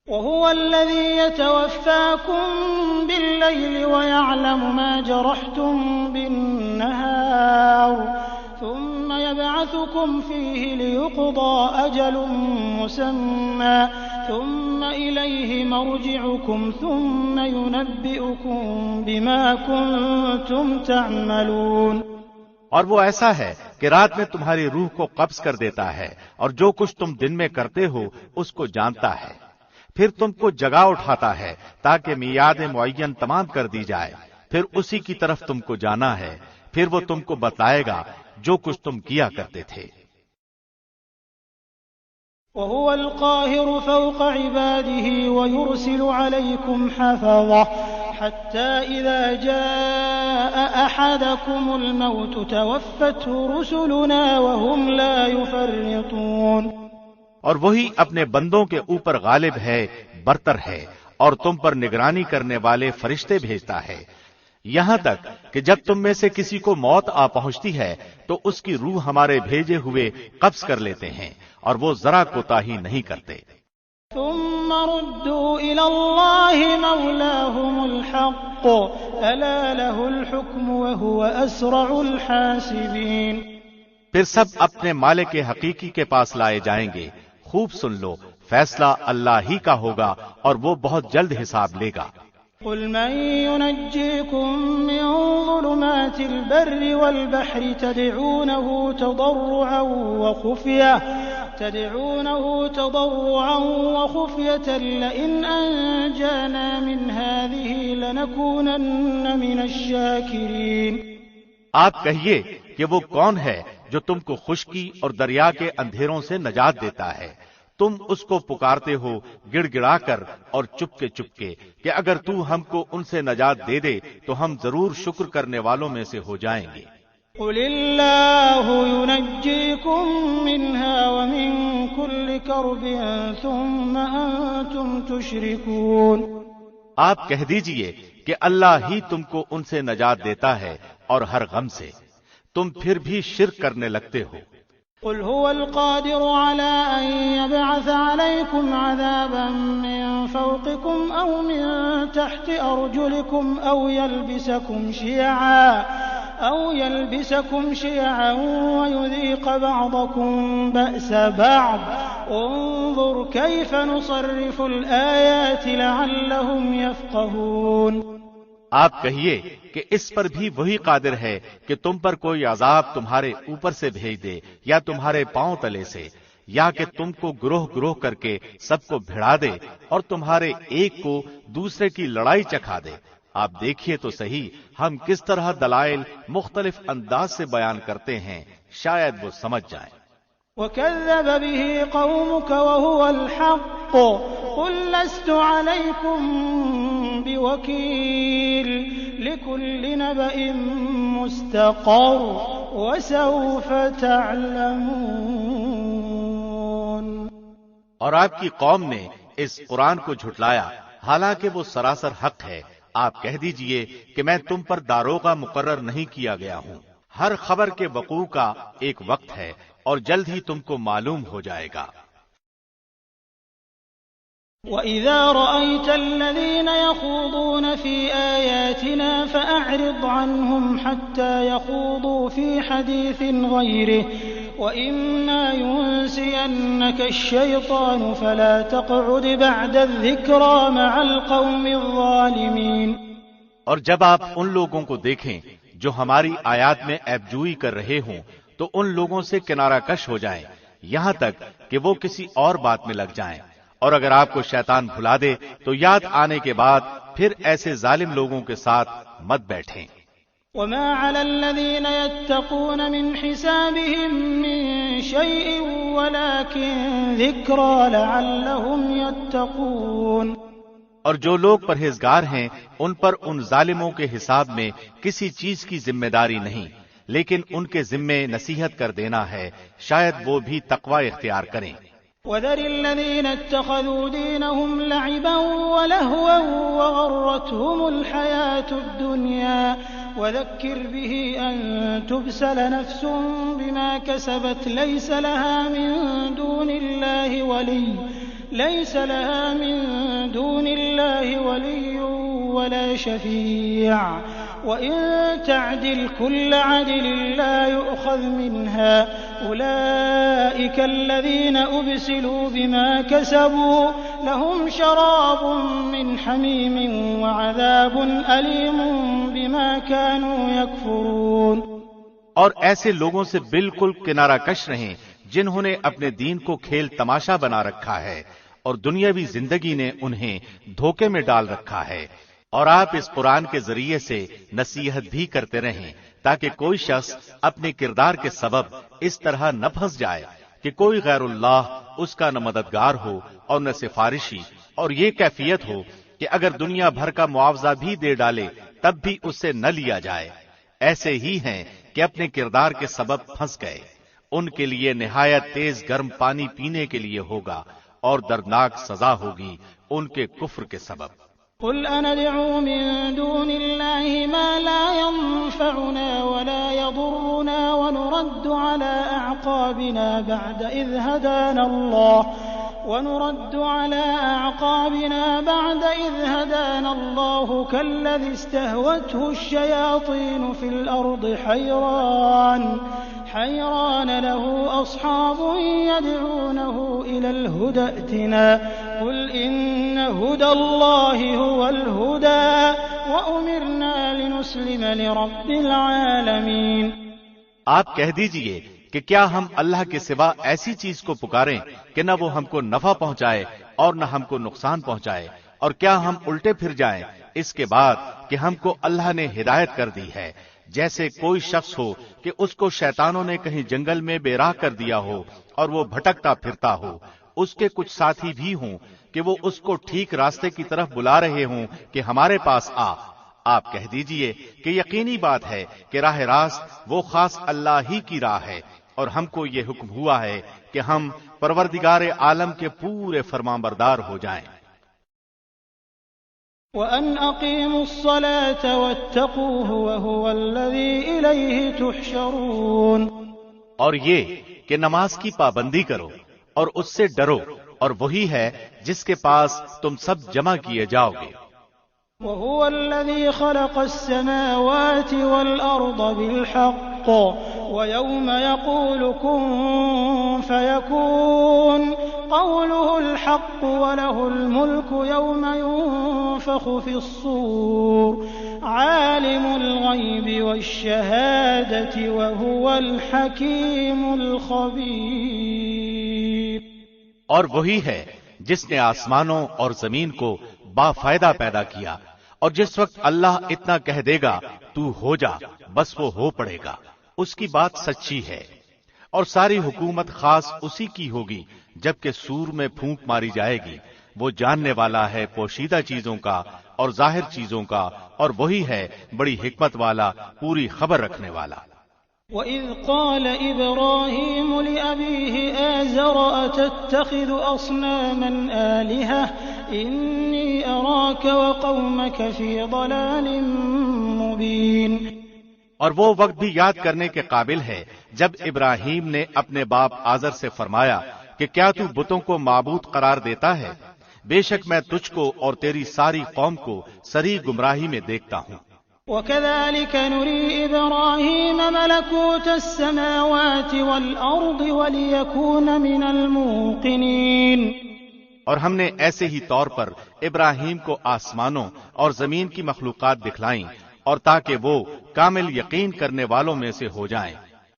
وهو الذي يتوفاكم بالليل ويعلم ما جرحتم بالنهار ثم يبعثكم فيه ليقضى أجل مسمى ثم إليه مرجعكم ثم ينبئكم بما كنتم تعملون۔ اور وہ ایسا ہے کہ رات میں تمہاری روح کو قبض کر دیتا ہے اور جو کچھ تم دن میں کرتے ہو اس کو جانتا ہے، پھر تم کو جگا اٹھاتا ہے تاکہ میعاد معین تمام کر دی جائے، پھر اسی کی طرف تم کو جانا ہے، پھر وہ تم کو بتائے گا جو کچھ تم کیا کرتے تھے۔ وهو القاهر فوق عباده ويرسل عليكم حفظة حتى إذا جاء أحدكم الموت توفته رسلنا وهم لا يفرطون۔ اور وہی اپنے بندوں کے اوپر غالب ہے، برتر ہے، اور تم پر نگرانی کرنے والے فرشتے بھیجتا ہے، یہاں تک کہ جب تم میں سے کسی کو موت آ پہنچتی ہے تو اس کی روح ہمارے بھیجے ہوئے قبض کر لیتے ہیں اور وہ ذرا کوتاہی نہیں کرتے۔ ثم ردوا إلى الله مولاهم الحق ألا له الحكم وهو أسرع الحاسبين۔ پھر سب اپنے مالک حقیقی کے پاس لائے جائیں گے۔ خوب سن لو، فیصلہ اللہ ہی کا ہوگا اور وہ بہت جلد حساب لے گا۔ قل من ينجيكم من ظلمات البر والبحر تدعونه تضرعا وخفية لئن أنجانا من هذه لنكونن من الشاكرين۔ آپ کہیے کہ وہ کون ہے جو تم کو خشکی اور دریا کے اندھیروں سے نجات دیتا ہے؟ تم اس کو پکارتے ہو گڑ گڑا کر اور چپکے چپکے کہ اگر تو ہم کو ان سے نجات دے دے تو ہم ضرور شکر کرنے والوں میں سے ہو جائیں گے۔ قل اللہ ينجيكم منها ومن كل كرب ثم أنتم تشركون۔ آپ کہہ دیجئے کہ اللہ ہی تم کو ان سے نجات دیتا ہے اور ہر غم سے، تم پھر بھی شرک کرنے لگتے ہو۔ قل هو القادر على أن يبعث عليكم عذابا من فوقكم أو من تحت أرجلكم أو يلبسكم شيعا ويذيق بعضكم بأس بعض انظر كيف نصرف الآيات لعلهم يفقهون۔ آپ کہیے کہ اس پر بھی وہی قادر ہے کہ تم پر کوئی عذاب تمہارے اوپر سے بھیج دے یا تمہارے پاؤں تلے سے، یا کہ تم کو گروہ گروہ کر کے سب کو بھڑا دے اور تمہارے ایک کو دوسرے کی لڑائی چکھا دے۔ آپ دیکھیے تو صحیح ہم کس طرح دلائل مختلف انداز سے بیان کرتے ہیں، شاید وہ سمجھ جائیں۔ وَكَذَّبَ بِهِ قَوْمُكَ وَهُوَ الْحَقُّ قُل لَّسْتُ عَلَيْكُمْ بِوَكِيلٍ لِّكُلِّ نَبَإٍ مُّسْتَقَرٌّ وَسَوْفَ تَعْلَمُونَ۔ اور آپ کی قوم نے اس قرآن کو جھٹلایا، حالانکہ وہ سراسر حق ہے۔ آپ کہہ دیجئے کہ میں تم پر داروغہ مقرر نہیں کیا گیا ہوں۔ ہر خبر کے وقوع کا ایک وقت ہے اور جلد ہی تم کو معلوم ہو جائے گا۔ وَإِذَا رَأَيْتَ الَّذِينَ يَخُوضُونَ فِي آيَاتِنَا فَأَعْرِضْ عَنْهُمْ حَتَّى يَخُوضُوا فِي حَدِيثٍ غَيْرِهِ وَإِمَّا يُنسِيَنَّكَ الشَّيْطَانُ فَلَا تَقْعُدْ بَعْدَ الذِّكْرَىٰ مَعَ الْقَوْمِ الظَّالِمِينَ۔ اور جب آپ ان لوگوں کو دیکھیں جو ہماری آیات میں عیب جوئی کر رہے ہوں تو ان لوگوں سے کنارہ کش ہو جائیں یہاں تک کہ وہ کسی اور بات میں لگ جائیں، اور اگر آپ کو شیطان بھلا دے تو یاد آنے کے بعد پھر ایسے ظالم لوگوں کے ساتھ مت بیٹھیں۔ وَمَا عَلَى الَّذِينَ يَتَّقُونَ مِنْ حِسَابِهِم مِّن شَيْءٍ وَلَٰكِن ذِكْرَىٰ لَعَلَّهُمْ يَتَّقُونَ۔ اور جو لوگ پرہیزگار ہیں ان پر ان ظالموں کے حساب میں کسی چیز کی ذمہ داری نہیں، لیکن ان کے ذمے نصیحت کر دینا ہے، شاید وہ بھی تقوی اختیار کریں۔ وَذَرِ الَّذِينَ اتَّخَذُوا دِينَهُمْ لَعِبًا وَلَهْوًا وَغَرَّتْهُمُ الْحَيَاةُ الدُّنْيَا وَذَكِّرْ بِهِ أَن تُبْسَلَ نَفْسٌ بِمَا كَسَبَتْ لَيْسَ لَهَا مِن دُونِ اللَّهِ وَلِيٌّ وَلَا شَفِيعٌ وَإِن تَعْدِلْ كُلَّ عَدْلٍ لَّا يُؤْخَذْ مِنْهَا أُولَٰئِكَ الَّذِينَ أُبْسِلُوا بِمَا كَسَبُوا لَهُمْ شَرَابٌ مِّنْ حَمِيمٍ وَعَذَابٌ أَلِيمٌ بِمَا كَانُوا يَكْفُرُونَ۔ اور ایسے لوگوں سے بالکل کنارہ کش رہیں جنہوں نے اپنے دین کو کھیل تماشا بنا رکھا ہے اور دنیاوی زندگی نے انہیں دھوکے میں ڈال رکھا ہے۔ اور آپ اس قرآن کے ذریعے سے نصیحت بھی کرتے رہیں تاکہ کوئی شخص اپنے کردار کے سبب اس طرح نہ پھنس جائے کہ کوئی غیر اللہ اس کا نہ مددگار ہو اور نہ سفارشی، اور یہ کیفیت ہو کہ اگر دنیا بھر کا معاوضہ بھی دے ڈالے تب بھی اس سے نہ لیا جائے۔ ایسے ہی ہیں کہ اپنے کردار کے سبب پھنس گئے، ان کے لیے نہایت تیز گرم پانی پینے کے لیے ہوگا اور دردناک سزا ہوگی ان کے کفر کے سبب۔ قل أندعو من دون الله ما لا ينفعنا ولا يضرنا ونرد على أعقابنا بعد إذ هدانا الله كالذي استهوته الشياطين في الأرض حيران له أصحاب يدعونه إلى الهدى ائتنا قل إن هدى الله هو الهدى وأمرنا لنسلم لرب العالمين۔ آپ کہہ دیجئے کہ کیا ہم اللہ کے سوا ایسی چیز کو پکاریں کہ نہ وہ ہم کو نفع پہنچائے اور نہ ہم کو نقصان پہنچائے، اور کیا ہم الٹے پھر جائیں اس کے بعد کہ ہم کو اللہ نے ہدایت کر دی ہے، جیسے کوئی شخص ہو کہ اس کو شیطانوں نے کہیں جنگل میں بے راہ کر دیا ہو اور وہ بھٹکتا پھرتا ہو، اس کے کچھ ساتھی بھی ہوں کہ وہ اس کو ٹھیک راستے کی طرف بلا رہے ہوں کہ ہمارے پاس آ۔ آپ کہہ دیجئے کہ یقینی بات ہے کہ راہ راست وہ خاص اللہ ہی کی راہ ہے، اور ہم کو یہ حکم ہوا ہے کہ ہم پروردگار عالم کے پورے فرمانبردار ہو جائیں۔ وَأَنْ أَقِيمُوا الصَّلَاةَ وَاتَّقُوهُ وَهُوَ الَّذِي إِلَيْهِ تُحْشَرُونَ، اور یہ کہ نماز کی پابندی کرو اور اس سے ڈرو، اور وہی ہے جس کے پاس تم سب جمع کیے جاؤ گے۔ وَهُوَ الَّذِي خَلَقَ السَّمَاوَاتِ وَالْأَرْضَ بِالْحَقِّ وَيَوْمَ يَقُولُ كُن فَيَكُونُ قَوْلُهُ الْحَقُّ وَلَهُ الْمُلْكُ يَوْمَ يُنفَخُ فِي الصُّورِ عَالِمُ الْغَيْبِ وَالشَّهَادَةِ وَهُوَ الْحَكِيمُ الْخَبِيرُ۔ اور وہی ہے جس نے آسمانوں اور زمین کو بافائدہ پیدا کیا، اور جس وقت اللہ اتنا کہہ دے گا تو ہو جا، بس وہ ہو پڑے گا، اس کی بات سچی ہے۔ اور ساری حکومت خاص اسی کی ہوگی جبکہ سور میں پھونک ماری جائے گی۔ وہ جاننے والا ہے پوشیدہ چیزوں کا اور ظاہر چیزوں کا، اور وہی ہے بڑی حکمت والا، پوری خبر رکھنے والا۔ وَإِذْ قَالَ إِبْرَاهِيمُ لِأَبِيهِ آزَرَ أَتَتَّخِذُ أَصْنَامًا آلِهَةً إِنِّي أَرَاكَ وَقَوْمَكَ فِي ضَلَالٍ مُبِينٍ۔ اور وہ وقت بھی یاد کرنے کے قابل ہے جب ابراہیم نے اپنے باپ آزر سے فرمایا کہ کیا تو بتوں کو معبود قرار دیتا ہے؟ بے شک میں تجھ کو اور تیری ساری قوم کو سری گمراہی میں دیکھتا ہوں۔ وَكَذَلِكَ نُرِي إِبْرَاهِيمَ مَلَكُوتَ السَّمَاوَاتِ وَالْأَرْضِ وَلِيَكُونَ مِنَ الْمُوقِنِينَ۔ اور ہم نے ایسے ہی طور پر ابراہیم کو آسمانوں اور زمین کی مخلوقات دکھلائیں، اور تاکہ وہ کامل یقین کرنے والوں میں سے ہو جائیں۔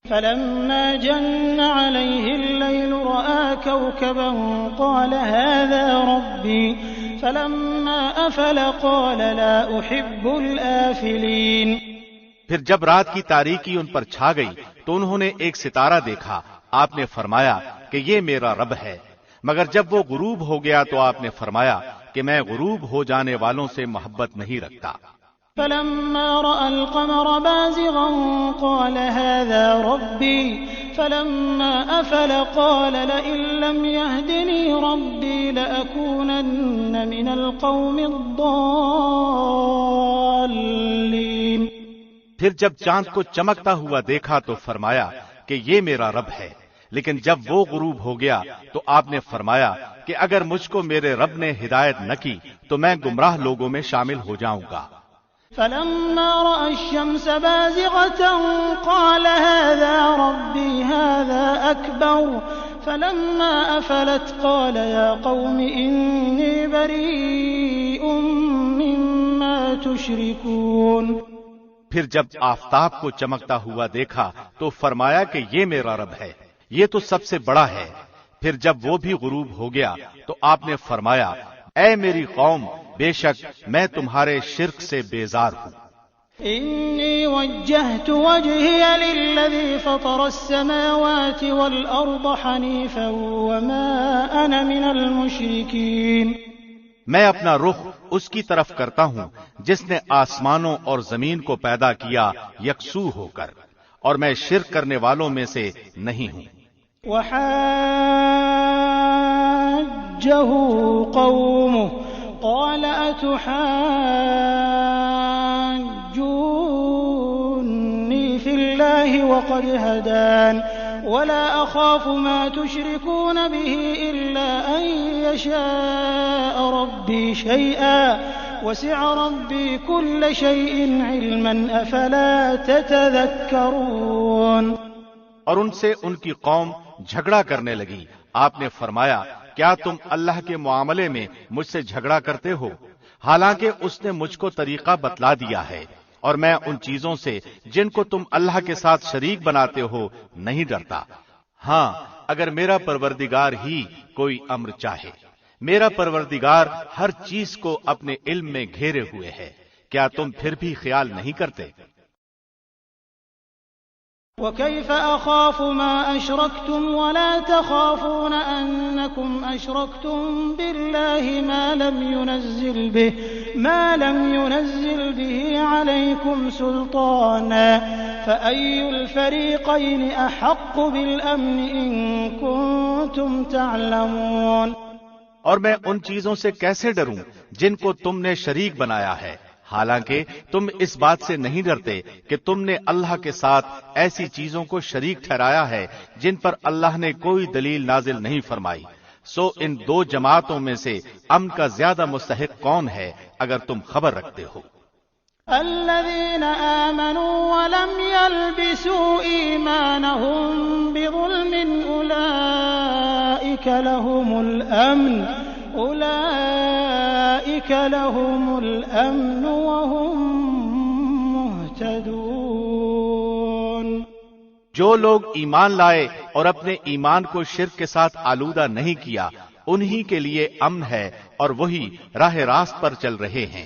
فَلَمَّا جَنَّ عَلَيْهِ اللَّيْلُ رَأَىٰ كَوْكَبًا قَالَ هَٰذَا رَبِّي فَلَمَّا أَفَلَ قَالَ لَا أُحِبُّ الْآفِلِينَ۔ پھر جب رات کی تاریکی ان پر چھا گئی تو انہوں نے ایک ستارہ دیکھا، آپ نے فرمایا کہ یہ میرا رب ہے، مگر جب وہ غروب ہو گیا تو آپ نے فرمایا کہ میں غروب ہو جانے والوں سے محبت نہیں رکھتا۔ فَلَمَّا رَأَى الْقَمَرَ بَازِغًا قَالَ هَٰذَا رَبِّي فَلَمَّا أَفَلَ قَالَ لَئِن لَّمْ يَهْدِنِي رَبِّي لَأَكُونَنَّ مِنَ الْقَوْمِ الضَّالِّينَ۔ پھر جب چاند کو چمکتا ہوا دیکھا تو فرمایا کہ یہ میرا رب ہے، لیکن جب وہ غروب ہو گیا تو آپ نے فرمایا کہ اگر مجھ کو میرے رب نے ہدایت نہ کی تو میں گمراہ لوگوں میں شامل ہو جاؤں گا۔ فَلَمَّا رَأَى الشَّمْسَ بَازِغَةً قَالَ هَٰذَا رَبِّي هَٰذَا أَكْبَرُ فَلَمَّا أَفَلَتْ قَالَ يَا قَوْمِ إِنِّي بَرِيءٌ مِّمَّا تُشْرِكُونَ۔ پھر جب آفتاب کو چمکتا ہوا دیکھا تو فرمایا کہ یہ میرا رب ہے، یہ تو سب سے بڑا ہے۔ پھر جب وہ بھی غروب ہو گیا تو آپ نے فرمایا اے میری قوم، بے شک میں تمہارے شرک سے بیزار ہوں۔ إِنِّي وَجَّهْتُ وَجْهِيَ لِلَّذِي فَطَرَ السَّمَاوَاتِ وَالْأَرْضَ حَنِيفًا وَمَا أَنَا مِنَ الْمُشْرِكِينَ۔ میں اپنا رخ اس کی طرف کرتا ہوں جس نے آسمانوں اور زمین کو پیدا کیا یکسو ہو کر، اور میں شرک کرنے والوں میں سے نہیں ہوں۔ وَحَاجَّهُ قَوْمُهُ قَالَ أَتُحَاجُّونِّي فِي اللَّهِ وَقَدْ هَدَانِ وَلَا أَخَافُ مَا تُشْرِكُونَ بِهِ إِلَّا أَن يَشَاءَ رَبِّي شَيْئًا وَسِعَ رَبِّي كُلَّ شَيْءٍ عِلْمًا أَفَلَا تَتَذَكَّرُونَ۔ اور ان سے ان کی قوم جھگڑا کرنے لگی۔ آپ نے فرمایا کیا تم اللہ کے معاملے میں مجھ سے جھگڑا کرتے ہو، حالانکہ اس نے مجھ کو طریقہ بتلا دیا ہے، اور میں ان چیزوں سے جن کو تم اللہ کے ساتھ شریک بناتے ہو نہیں ڈرتا۔ ہاں اگر میرا پروردگار ہی کوئی امر چاہے، میرا پروردگار ہر چیز کو اپنے علم میں گھیرے ہوئے ہے، کیا تم پھر بھی خیال نہیں کرتے؟ وَكَيْفَ أَخَافُ مَا أَشْرَكْتُمْ وَلَا تَخَافُونَ أَنَّكُمْ أَشْرَكْتُمْ بِاللَّهِ مَا لَمْ يُنَزِّلْ بِهِ عَلَيْكُمْ سُلْطَانًا فَأَيُّ الْفَرِيقَيْنِ أَحَقُّ بِالْأَمْنِ إِن كُنتُمْ تَعْلَمُونَ۔ اور میں ان چیزوں سے کیسے ڈروں جن کو تم نے شریک بنایا ہے، حالانکہ تم اس بات سے نہیں ڈرتے کہ تم نے اللہ کے ساتھ ایسی چیزوں کو شریک ٹھہرایا ہے جن پر اللہ نے کوئی دلیل نازل نہیں فرمائی۔ سو ان دو جماعتوں میں سے امن کا زیادہ مستحق کون ہے اگر تم خبر رکھتے ہو؟ الذين آمنوا ولم يلبسوا إيمانهم بظلم أولئك لهم الأمن وهم مهتدون۔ جو لوگ ایمان لائے اور اپنے ایمان کو شرک کے ساتھ آلودہ نہیں کیا، انہی کے لیے امن ہے اور وہی راہ راست پر چل رہے ہیں۔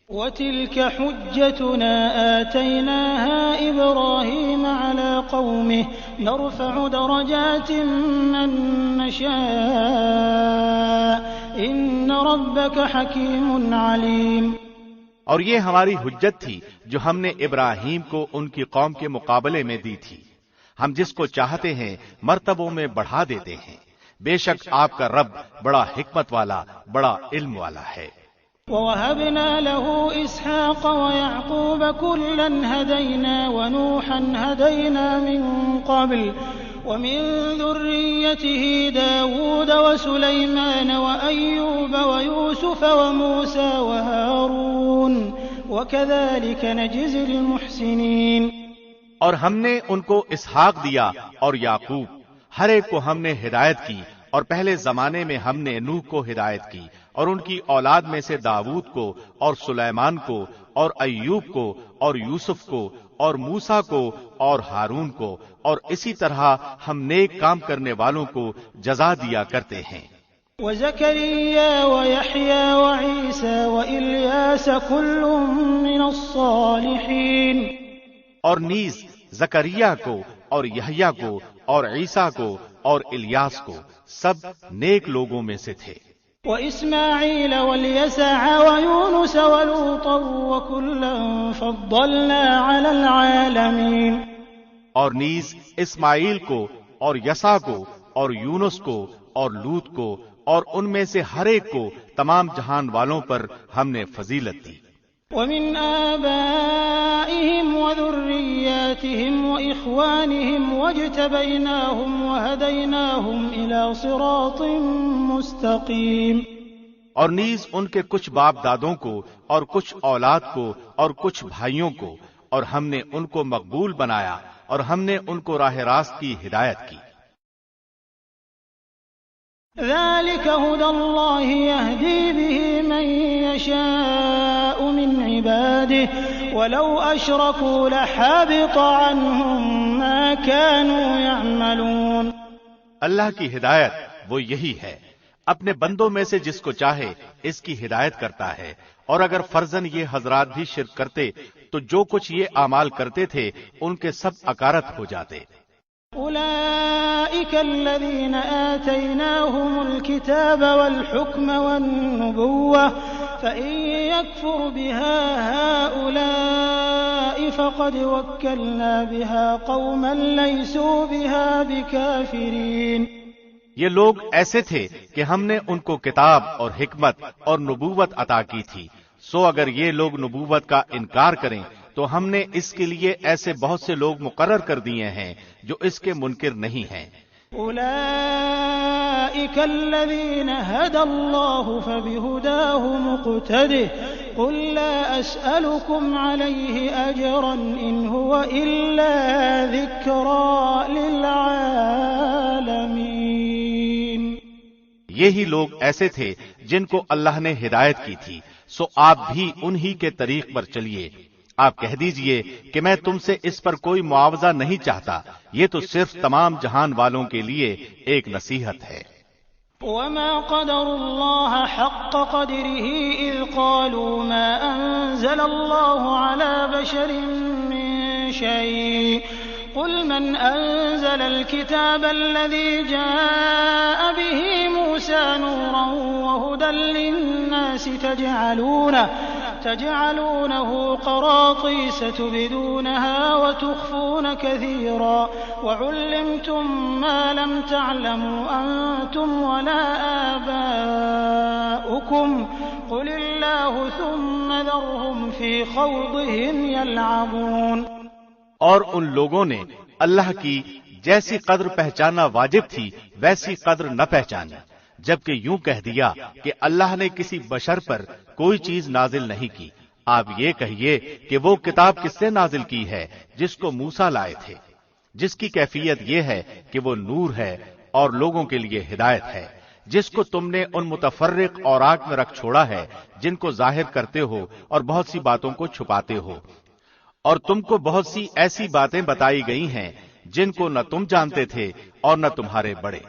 وَتِلْكَ حُجَّتُنَا آتَيْنَاهَا إِبْرَاهِيمَ عَلَى قَوْمِهِ نَرْفَعُ دَرَجَاتٍ مَّن نَّشَاءُ إِنَّ رَبَّكَ حَكِيمٌ عَلِيمٌ۔ اور یہ ہماری حجت تھی جو ہم نے ابراہیم کو ان کی قوم کے مقابلے میں دی تھی، ہم جس کو چاہتے ہیں مرتبوں میں بڑھا دیتے ہیں، بے شک آپ کا رب بڑا حکمت والا، بڑا علم والا ہے۔ وَوَهَبْنَا لَهُ إِسْحَاقَ وَيَعْقُوبَ كُلًّا هَدَيْنَا وَنُوحًا هَدَيْنَا مِن قَبْلُ وَمِن ذُرِّيَّتِهِ دَاوُودَ وَسُلَيْمَانَ وَأَيُّوبَ وَيُوسُفَ وَمُوسَى وَهَارُونَ وَكَذَلِكَ نَجْزِي الْمُحْسِنِينَ۔ اور ہم نے ان کو اسحاق دیا اور یعقوب، ہر ایک کو ہم نے ہدایت کی، اور پہلے زمانے میں ہم نے نوح کو ہدایت کی، اور ان کی اولاد میں سے داؤد کو اور سلیمان کو اور ایوب کو اور یوسف کو اور موسیٰ کو اور ہارون کو، اور اسی طرح ہم نیک کام کرنے والوں کو جزا دیا کرتے ہیں۔ وَزَكَرِيَّا وَيَحْيَىٰ وَعِيسَىٰ وَإِلْيَاسَ كُلٌّ مِّنَ الصَّالِحِينَ۔ اور نیز زکریا کو اور یحییٰ کو اور عیسیٰ کو اور الیاس کو، سب نیک لوگوں میں سے تھے۔ وَإِسْمَاعِيلَ وَالْيَسَعَ وَيُونُسَ وَلُوطًا وَكُلًّا فَضَّلْنَا عَلَى الْعَالَمِينَ۔ اور نیز اسماعیل کو اور یسع کو اور یونس کو اور لوط کو اور ان میں سے ہر ایک کو تمام جہان والوں پر ہم نے فضیلت دی۔ وَمِنْ آبَائِهِمْ وَذُرِّيَّاتِهِمْ وَإِخْوَانِهِمْ وَاجْتَبَيْنَاهُمْ وَهَدَيْنَاهُمْ إِلَى صِرَاطٍ مُّسْتَقِيمٍ۔ اور نیز ان کے کچھ باپ دادوں کو اور کچھ اولاد کو اور کچھ بھائیوں کو، اور ہم نے ان کو مقبول بنایا اور ہم نے ان کو راہ راست کی ہدایت کی۔ ذَلِكَ هُدَى اللَّهِ يَهْدِي بِهِ مَن يَشَاءُ مِنْ عِبَادِهِ وَلَوْ أَشْرَكُوا لَحَبِطَ عَنْهُم مَّا كَانُوا يَعْمَلُونَ۔ اللہ کی ہدایت وہ یہی ہے، اپنے بندوں میں سے جس کو چاہے اس کی ہدایت کرتا ہے، اور اگر فرضاً یہ حضرات بھی شرک کرتے تو جو کچھ یہ اعمال کرتے تھے ان کے سب اکارت ہو جاتے۔ أولئك الذين آتيناهم الكتاب والحكم والنبوة فإن يكفر بها هؤلاء فقد وكلنا بها قوما ليسوا بها بكافرين۔ یہ لوگ ایسے تھے کہ ہم نے ان کو کتاب اور حکمت اور نبوت عطا کی تھی، سو اگر یہ لوگ نبوت کا انکار کریں تو ہم نے اس کے لیے ایسے بہت سے لوگ مقرر کر دیے ہیں جو اس کے منکر نہیں ہیں۔ أولئك الذين هدى الله فبهداه مقتده قل لا أسألكم عليه أجرا إن هو إلا ذكرى للعالمين۔ یہی لوگ ایسے تھے جن کو اللہ نے ہدایت کی تھی، سو آپ بھی انہی کے طریق پر چلیے۔ آپ کہہ دیجئے کہ میں تم سے اس پر کوئی معاوضہ نہیں چاہتا، یہ تو صرف تمام جہان والوں کے لیے ایک نصیحت ہے۔ وَمَا قَدَرُوا اللَّهَ حَقَّ قَدْرِهِ إِذْ قَالُوا مَا أَنزَلَ اللَّهُ عَلَى بَشَرٍ مِّن شَيْءٍ قُلْ مَنْ أَنزَلَ الْكِتَابَ الَّذِي جَاءَ بِهِ مُوسَى نُورًا وَهُدًى لِّلنَّاسِ تجعلونه قراطيس تبدونها وتخفون كثيرا وعلمتم ما لم تعلموا أنتم ولا آباؤكم قل الله ثم ذرهم في خوضهم يلعبون۔ اور ان لوگوں نے اللہ کی جیسی قدر پہچاننا واجب تھی ویسی قدر نہ پہچانی، جبکہ یوں کہہ دیا کہ اللہ نے کسی بشر پر کوئی چیز نازل نہیں کی۔ آپ یہ کہیے کہ وہ کتاب کس سے نازل کی ہے جس کو موسیٰ لائے تھے، جس کی کیفیت یہ ہے کہ وہ نور ہے اور لوگوں کے لیے ہدایت ہے، جس کو تم نے ان متفرق اوراق میں رکھ چھوڑا ہے جن کو ظاہر کرتے ہو اور بہت سی باتوں کو چھپاتے ہو، اور تم کو بہت سی ایسی باتیں بتائی گئی ہیں جن کو نہ تم جانتے تھے اور نہ تمہارے بڑے۔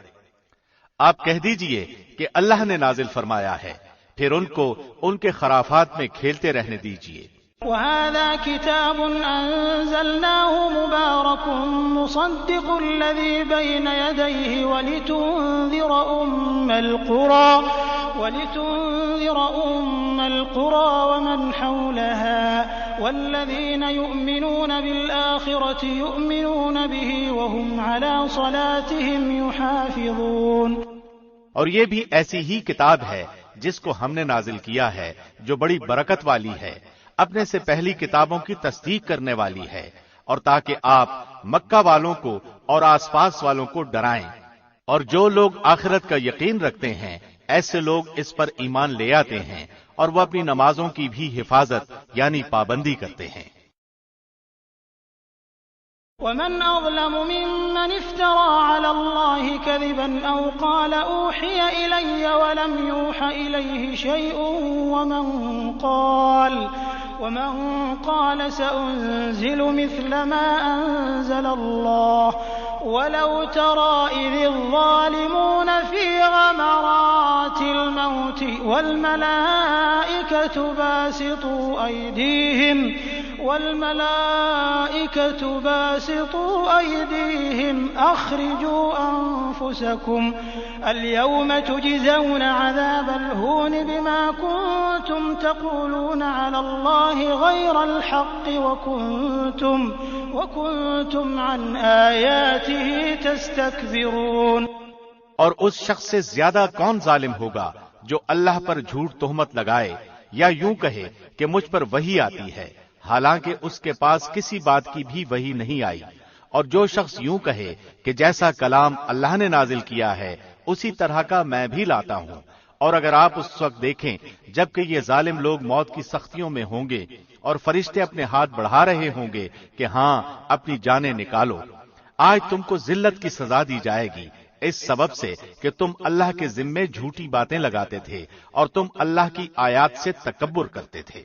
آپ کہہ دیجئے کہ اللہ نے نازل فرمایا ہے، پھر ان کو ان کے خرافات میں کھیلتے رہنے دیجئے۔ وهذا كتاب أنزلناه مبارك مصدق الذي بين يديه ولتنذر أم القرى ومن حولها والذين يؤمنون بالآخرة يؤمنون به وهم على صلاتهم يحافظون۔ اور یہ بھی ایسی ہی کتاب ہے جس کو ہم نے نازل کیا ہے جو بڑی برکت والی ہے، اپنے سے پہلی کتابوں کی تصدیق کرنے والی ہے، اور تاکہ آپ مکہ والوں کو اور آس پاس والوں کو ڈرائیں، اور جو لوگ آخرت کا یقین رکھتے ہیں ایسے لوگ اس پر ایمان لے آتے ہیں اور وہ اپنی نمازوں کی بھی حفاظت یعنی پابندی کرتے ہیں۔ ومن أظلم ممن افترى على الله كذبا أو قال أوحي إلي ولم يوح إليه شيء ومن قال سأنزل مثل ما أنزل الله ولو ترى إذ الظالمون في غمرات الموت والملائكة باسطوا أيديهم أخرجوا أنفسكم اليوم تجزون عذاب الهون بما كنتم تقولون على الله غير الحق وكنتم عن آياته تستكبرون۔ اور اس شخص سے زیادہ کون ظالم ہوگا جو اللہ پر جھوٹ تہمت لگائے یا یوں کہے کہ مجھ پر وحی آتی ہے حالانکہ اس کے پاس کسی بات کی بھی وحی نہیں آئی، اور جو شخص یوں کہے کہ جیسا کلام اللہ نے نازل کیا ہے اسی طرح کا میں بھی لاتا ہوں۔ اور اگر آپ اس وقت دیکھیں جبکہ یہ ظالم لوگ موت کی سختیوں میں ہوں گے اور فرشتے اپنے ہاتھ بڑھا رہے ہوں گے کہ ہاں اپنی جانیں نکالو، آج تم کو ذلت کی سزا دی جائے گی اس سبب سے کہ تم اللہ کے ذمے جھوٹی باتیں لگاتے تھے اور تم اللہ کی آیات سے تکبر کرتے تھے۔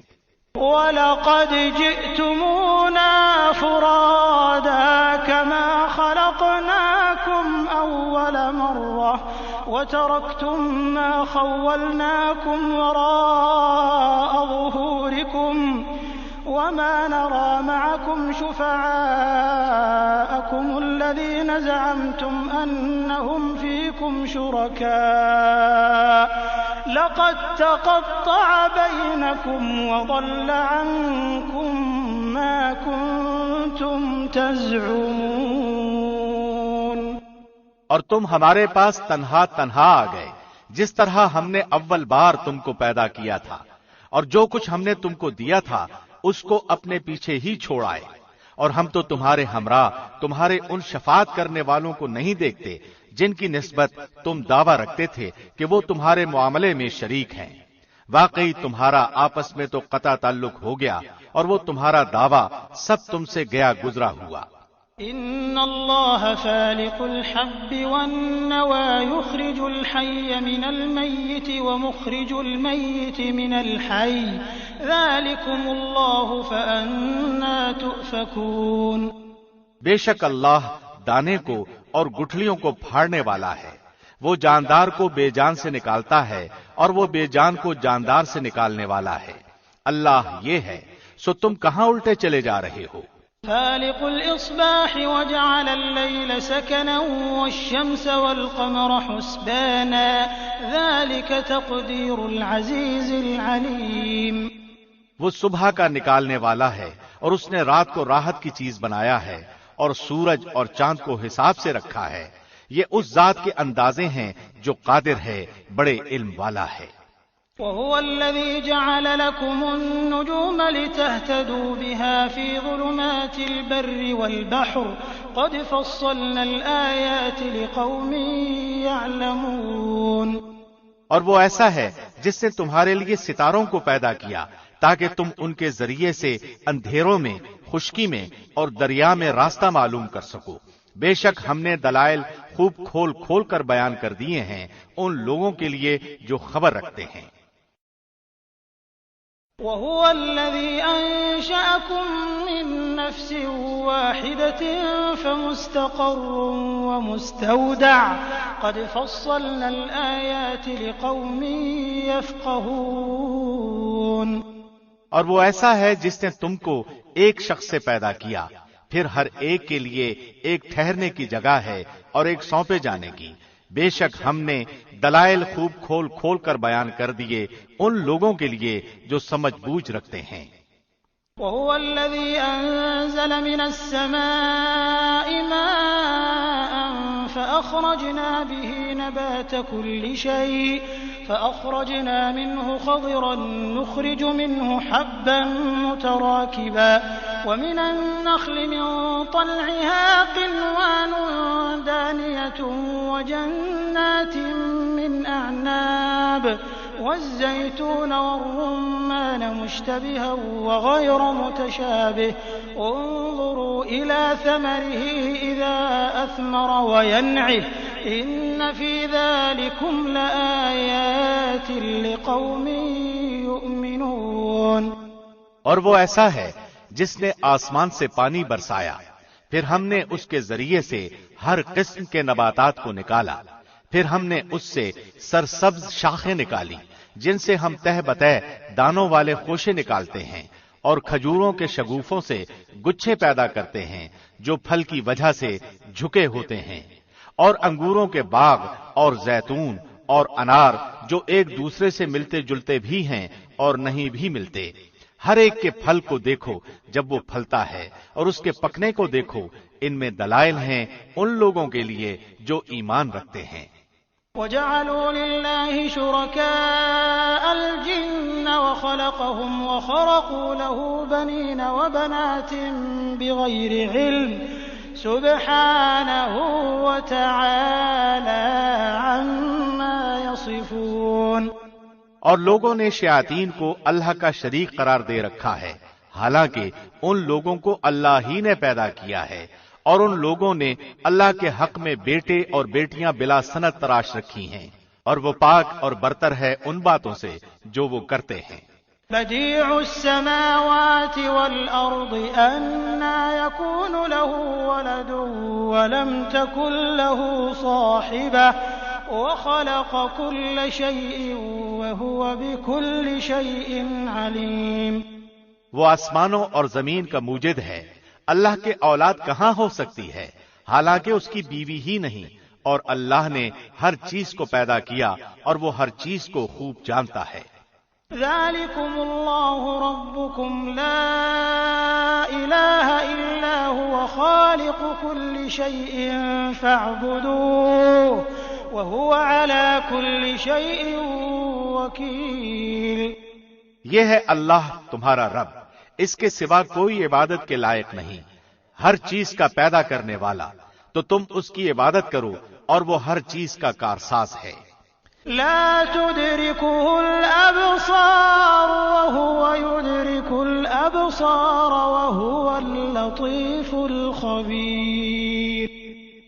وَلَقَدْ جِئْتُمُونَا فُرَادَى كَمَا خَلَقْنَاكُمْ أَوَّلَ مَرَّةٍ وَتَرَكْتُم مَّا خَوَّلْنَاكُمْ وَرَاءَ ظُهُورِكُمْ وَمَا نَرَى مَعَكُمْ شُفَعَاءَكُمُ الَّذِينَ زَعَمْتُمْ أَنَّهُمْ فِيكُمْ شُرَكَاءُ لَقَدْ تَقَطَّعَ بَيْنَكُمْ وَضَلَّ عَنكُمْ مَا كُنتُمْ تَزْعُمُونَ۔ اور تم ہمارے پاس تنہا آ گئے جس طرح ہم نے اول بار تم کو پیدا کیا تھا، اور جو کچھ ہم نے تم کو دیا تھا اس کو اپنے پیچھے ہی چھوڑ آئے، اور ہم تو تمہارے ہمراہ تمہارے ان شفاعت کرنے والوں کو نہیں دیکھتے جن کی نسبت تم دعویٰ رکھتے تھے کہ وہ تمہارے معاملے میں شریک ہیں۔ واقعی تمہارا آپس میں تو قطع تعلق ہو گیا اور وہ تمہارا دعویٰ سب تم سے گیا گزرا ہوا۔ ان اللہ فالق الحب والنوى يخرج الحي من الميت ومخرج الميت من الحي ذلكم الله فأنا تؤفكون۔ بے شک اللہ دانے کو اور گٹھلیوں کو پھاڑنے والا ہے، وہ جاندار کو بے جان سے نکالتا ہے اور وہ بے جان کو جاندار سے نکالنے والا ہے۔ اللہ یہ ہے، سو تم کہاں الٹے چلے جا رہے ہو؟ فالق الإصباح وجعل الليل سكنا والشمس والقمر حسبانا ذلك تقدير العزيز العليم۔ وہ صبح کا نکالنے والا ہے اور اس نے رات کو راحت کی چیز بنایا ہے اور سورج اور چاند کو حساب سے رکھا ہے. یہ اس ذات کے اندازے ہیں جو قادر ہے، بڑے علم والا ہے. وهو الذي جعل لكم النجوم لتهتدوا بها في ظلمات البر والبحر قد فصلنا الآيات لقوم يعلمون. اور وہ ایسا ہے جس نے تمہارے لیے ستاروں کو پیدا کیا تاکہ تم ان کے ذریعے سے اندھیروں میں، خشکی میں اور دریا میں راستہ معلوم کر سکو. بے شک ہم نے دلائل خوب کھول کھول کر بیان کر دیے ہیں ان لوگوں کے لیے جو خبر رکھتے ہیں. وهو الذي أنشأكم من نفس واحدة فمستقر ومستودع قد فصلنا الآيات لقوم يفقهون. اور وہ ایسا ہے جس نے تم کو ایک شخص سے پیدا کیا، پھر ہر ایک کے لیے ایک ٹھہرنے کی جگہ ہے اور ایک سونپے جانے کی. بے شک ہم نے دلائل خوب کھول کھول کر بیان کر دیے ان لوگوں کے لیے جو سمجھ بوجھ رکھتے ہیں. وهو الذي أنزل من السماء ماء فأخرجنا به نبات كل شيء فأخرجنا منه خضرا نخرج منه حبا متراكبا ومن النخل من طلعها قنوان دانية وجنات من أعناب والزيتون والرمان مشتبها وغير متشابه انظروا إلى ثمره إذا أثمر وينعه إن في ذلكم لآيات لقوم يؤمنون. اور وہ ایسا ہے جس نے آسمان سے پانی برسایا، پھر ہم نے اس کے ذریعے سے ہر قسم کے نباتات کو نکالا، پھر ہم نے اس سے سرسبز شاخیں نکالی جن سے ہم تہ بتہ دانوں والے خوشے نکالتے ہیں، اور کھجوروں کے شگوفوں سے گچھے پیدا کرتے ہیں جو پھل کی وجہ سے جھکے ہوتے ہیں، اور انگوروں کے باغ اور زیتون اور انار جو ایک دوسرے سے ملتے جلتے بھی ہیں اور نہیں بھی ملتے. ہر ایک کے پھل کو دیکھو جب وہ پھلتا ہے اور اس کے پکنے کو دیکھو، ان میں دلائل ہیں ان لوگوں کے لیے جو ایمان رکھتے ہیں. وَجَعَلُوا لِلَّهِ شُرَكَاءَ الْجِنَّ وَخَلَقَهُمْ وَخَرَقُوا لَهُ بَنِينَ وَبَنَاتٍ بِغَيْرِ عِلْمٍ سُبْحَانَهُ وَتَعَالَى عَمَّا يَصِفُونَ. اور لوگوں نے شیاطین کو اللہ کا شریک قرار دے رکھا ہے، حالانکہ ان لوگوں کو اللہ ہی نے پیدا کیا ہے، اور ان لوگوں نے اللہ کے حق میں بیٹے اور بیٹیاں بلا سند تراش رکھی ہیں، اور وہ پاک اور برتر ہے ان باتوں سے جو وہ کرتے ہیں. بديع السماوات والأرض أنى يكون له ولد ولم تكن له صاحبة وخلق كل شيء وهو بكل شيء عليم. وہ آسمانوں اور زمین کا موجد ہے، اللہ کے اولاد کہاں ہو سکتی ہے حالانکہ اس کی بیوی ہی نہیں، اور اللہ نے ہر چیز کو پیدا کیا اور وہ ہر چیز کو خوب جانتا ہے. ذلكم الله ربكم لا إله إلا هو خالق كل شيء فاعبدوه وهو على كل شيء وكيل. یہ ہے اللہ تمہارا رب، اس کے سوا کوئی عبادت کے لائق نہیں، ہر چیز کا پیدا کرنے والا، تو تم اس کی عبادت کرو اور وہ ہر چیز کا کارساز ہے. لا تدركه الأبصار وهو يدرك الأبصار وهو اللطيف الخبير.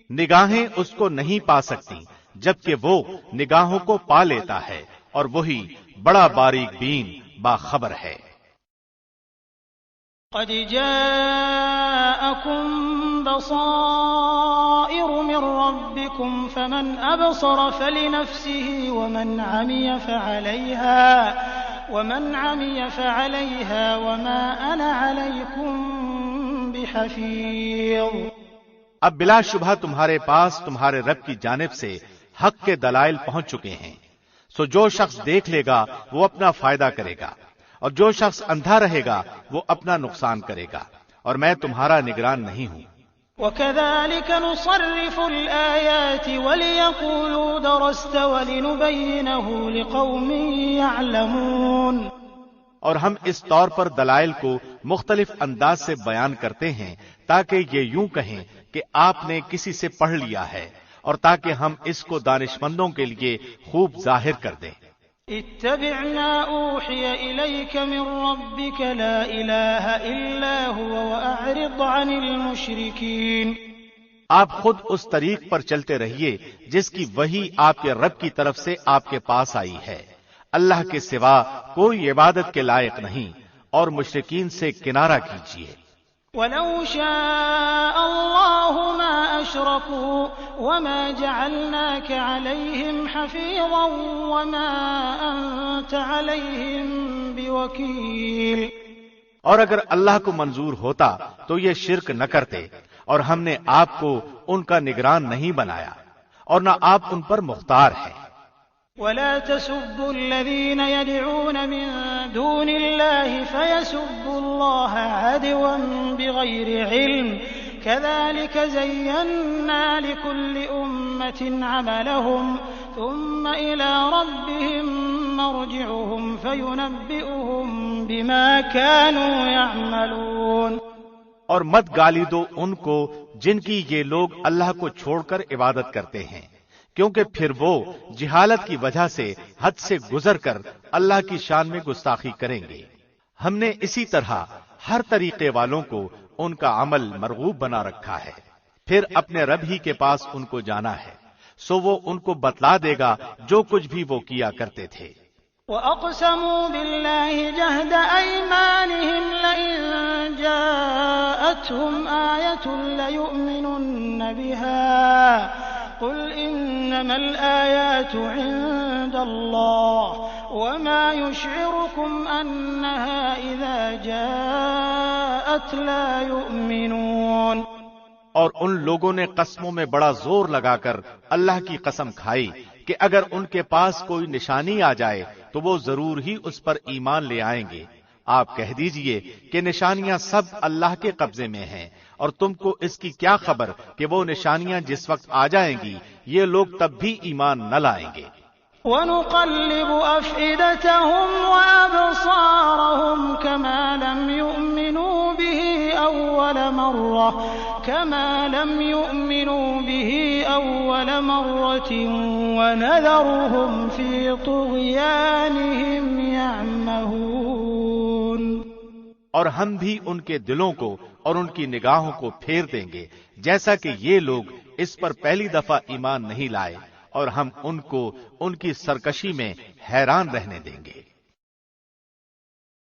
نگاہیں اس کو نہیں پا سکتی جبکہ وہ نگاہوں کو پا لیتا ہے، اور وہی بڑا باریک بین باخبر ہے. قد جاءكم بصائر من ربكم فمن أبصر فلنفسه ومن عمي فعليها وما أنا عليكم بحفيظ. اب بلا شبہ تمہارے پاس تمہارے رب کی جانب سے حق کے دلائل پہنچ چکے ہیں، سو جو شخص دیکھ لے گا وہ اپنا فائدہ کرے گا، اور جو شخص اندھا رہے گا وہ اپنا نقصان کرے گا، اور میں تمہارا نگران نہیں ہوں۔ وَكَذَلِكَ نُصَرِّفُ الْآيَاتِ وَلِيَقُولُوا دَرَسْتَ وَلِنُبَيِّنَهُ لِقَوْمٍ يَعْلَمُونَ، اور ہم اس طور پر دلائل کو مختلف انداز سے بیان کرتے ہیں تاکہ یہ یوں کہیں کہ آپ نے کسی سے پڑھ لیا ہے، اور تاکہ ہم اس کو دانشمندوں کے لیے خوب ظاہر کر دیں۔ اتبع ما اوحی الیک من ربک لا الہ الا هو واعرض عن المشرکین، آپ خود اس طریق پر چلتے رہیے جس کی وحی آپ کے رب کی طرف سے آپ کے پاس آئی ہے، اللہ کے سوا کوئی عبادت کے لائق نہیں، اور مشرکین سے کنارہ کیجیے۔ وَلَوْ شَاءَ اللَّهُ مَا أَشْرَكُوا وَمَا جَعَلْنَاكَ عَلَيْهِمْ حَفِيظًا وَمَا أَنْتَ عَلَيْهِمْ بِوَكِيلٍ، اور اگر اللہ کو منظور ہوتا تو یہ شرک نہ کرتے، اور ہم نے آپ کو ان کا نگران نہیں بنایا، اور نہ آپ ان پر مختار ہیں۔ وَلَا تَسُبُّوا الَّذِينَ يَدْعُونَ مِن دُونِ اللَّهِ فَيَسُبُّوا اللَّهَ عَدْوًا بِغَيْرِ عِلْمٍ كَذَلِكَ زَيَّنَّا لِكُلِّ أُمَّةٍ عَمَلَهُمْ ثُمَّ إِلَى رَبِّهِمْ مَرْجِعُهُمْ فَيُنَبِّئُهُم بِمَا كَانُوا يَعْمَلُونَ، اور مت گالی دو ان کو جن کی یہ لوگ اللہ کو چھوڑ کر عبادت کرتے ہیں، کیونکہ پھر وہ جہالت کی وجہ سے حد سے گزر کر اللہ کی شان میں گستاخی کریں گے۔ ہم نے اسی طرح ہر طریقے والوں کو ان کا عمل مرغوب بنا رکھا ہے، پھر اپنے رب ہی کے پاس ان کو جانا ہے، سو وہ ان کو بتلا دے گا جو کچھ بھی وہ کیا کرتے تھے۔ وَأَقْسَمُوا بِاللَّهِ جَهْدَ أَيْمَانِهِمْ لَئِن جَاءَتْهُمْ آيَةٌ لَّيُؤْمِنُنَّ بِهَا قُلْ إِنَّمَا الْآيَاتُ عِندَ اللَّهِ وَمَا يُشْعِرُكُمْ أَنَّهَا إِذَا جَاءَتْ لَا يُؤْمِنُونَ، اور ان لوگوں نے قسموں میں بڑا زور لگا کر اللہ کی قسم کھائی کہ اگر ان کے پاس کوئی نشانی آ جائے تو وہ ضرور ہی اس پر ایمان لے آئیں گے۔ آپ کہہ دیجئے کہ نشانیاں سب اللہ کے قبضے میں ہیں، اور تم کو اس کی کیا خبر کہ وہ نشانیاں جس وقت آ جائیں گی یہ لوگ تب بھی ایمان نہ لائیں گے۔ وَنُقَلِّبُ أَفْئِدَتَهُمْ وَأَبْصَارَهُمْ كَمَا لَمْ يُؤْمِنُوا بِهِ أَوَّلَ مَرَّةٍ وَنَذَرُهُمْ فِي طُغْيَانِهِمْ يَعْمَهُونَ، اور ہم بھی ان کے دلوں کو اور ان کی نگاہوں کو پھیر دیں گے جیسا کہ یہ لوگ اس پر پہلی دفعہ ایمان نہیں لائے، اور ہم ان کو ان کی سرکشی میں حیران رہنے دیں گے۔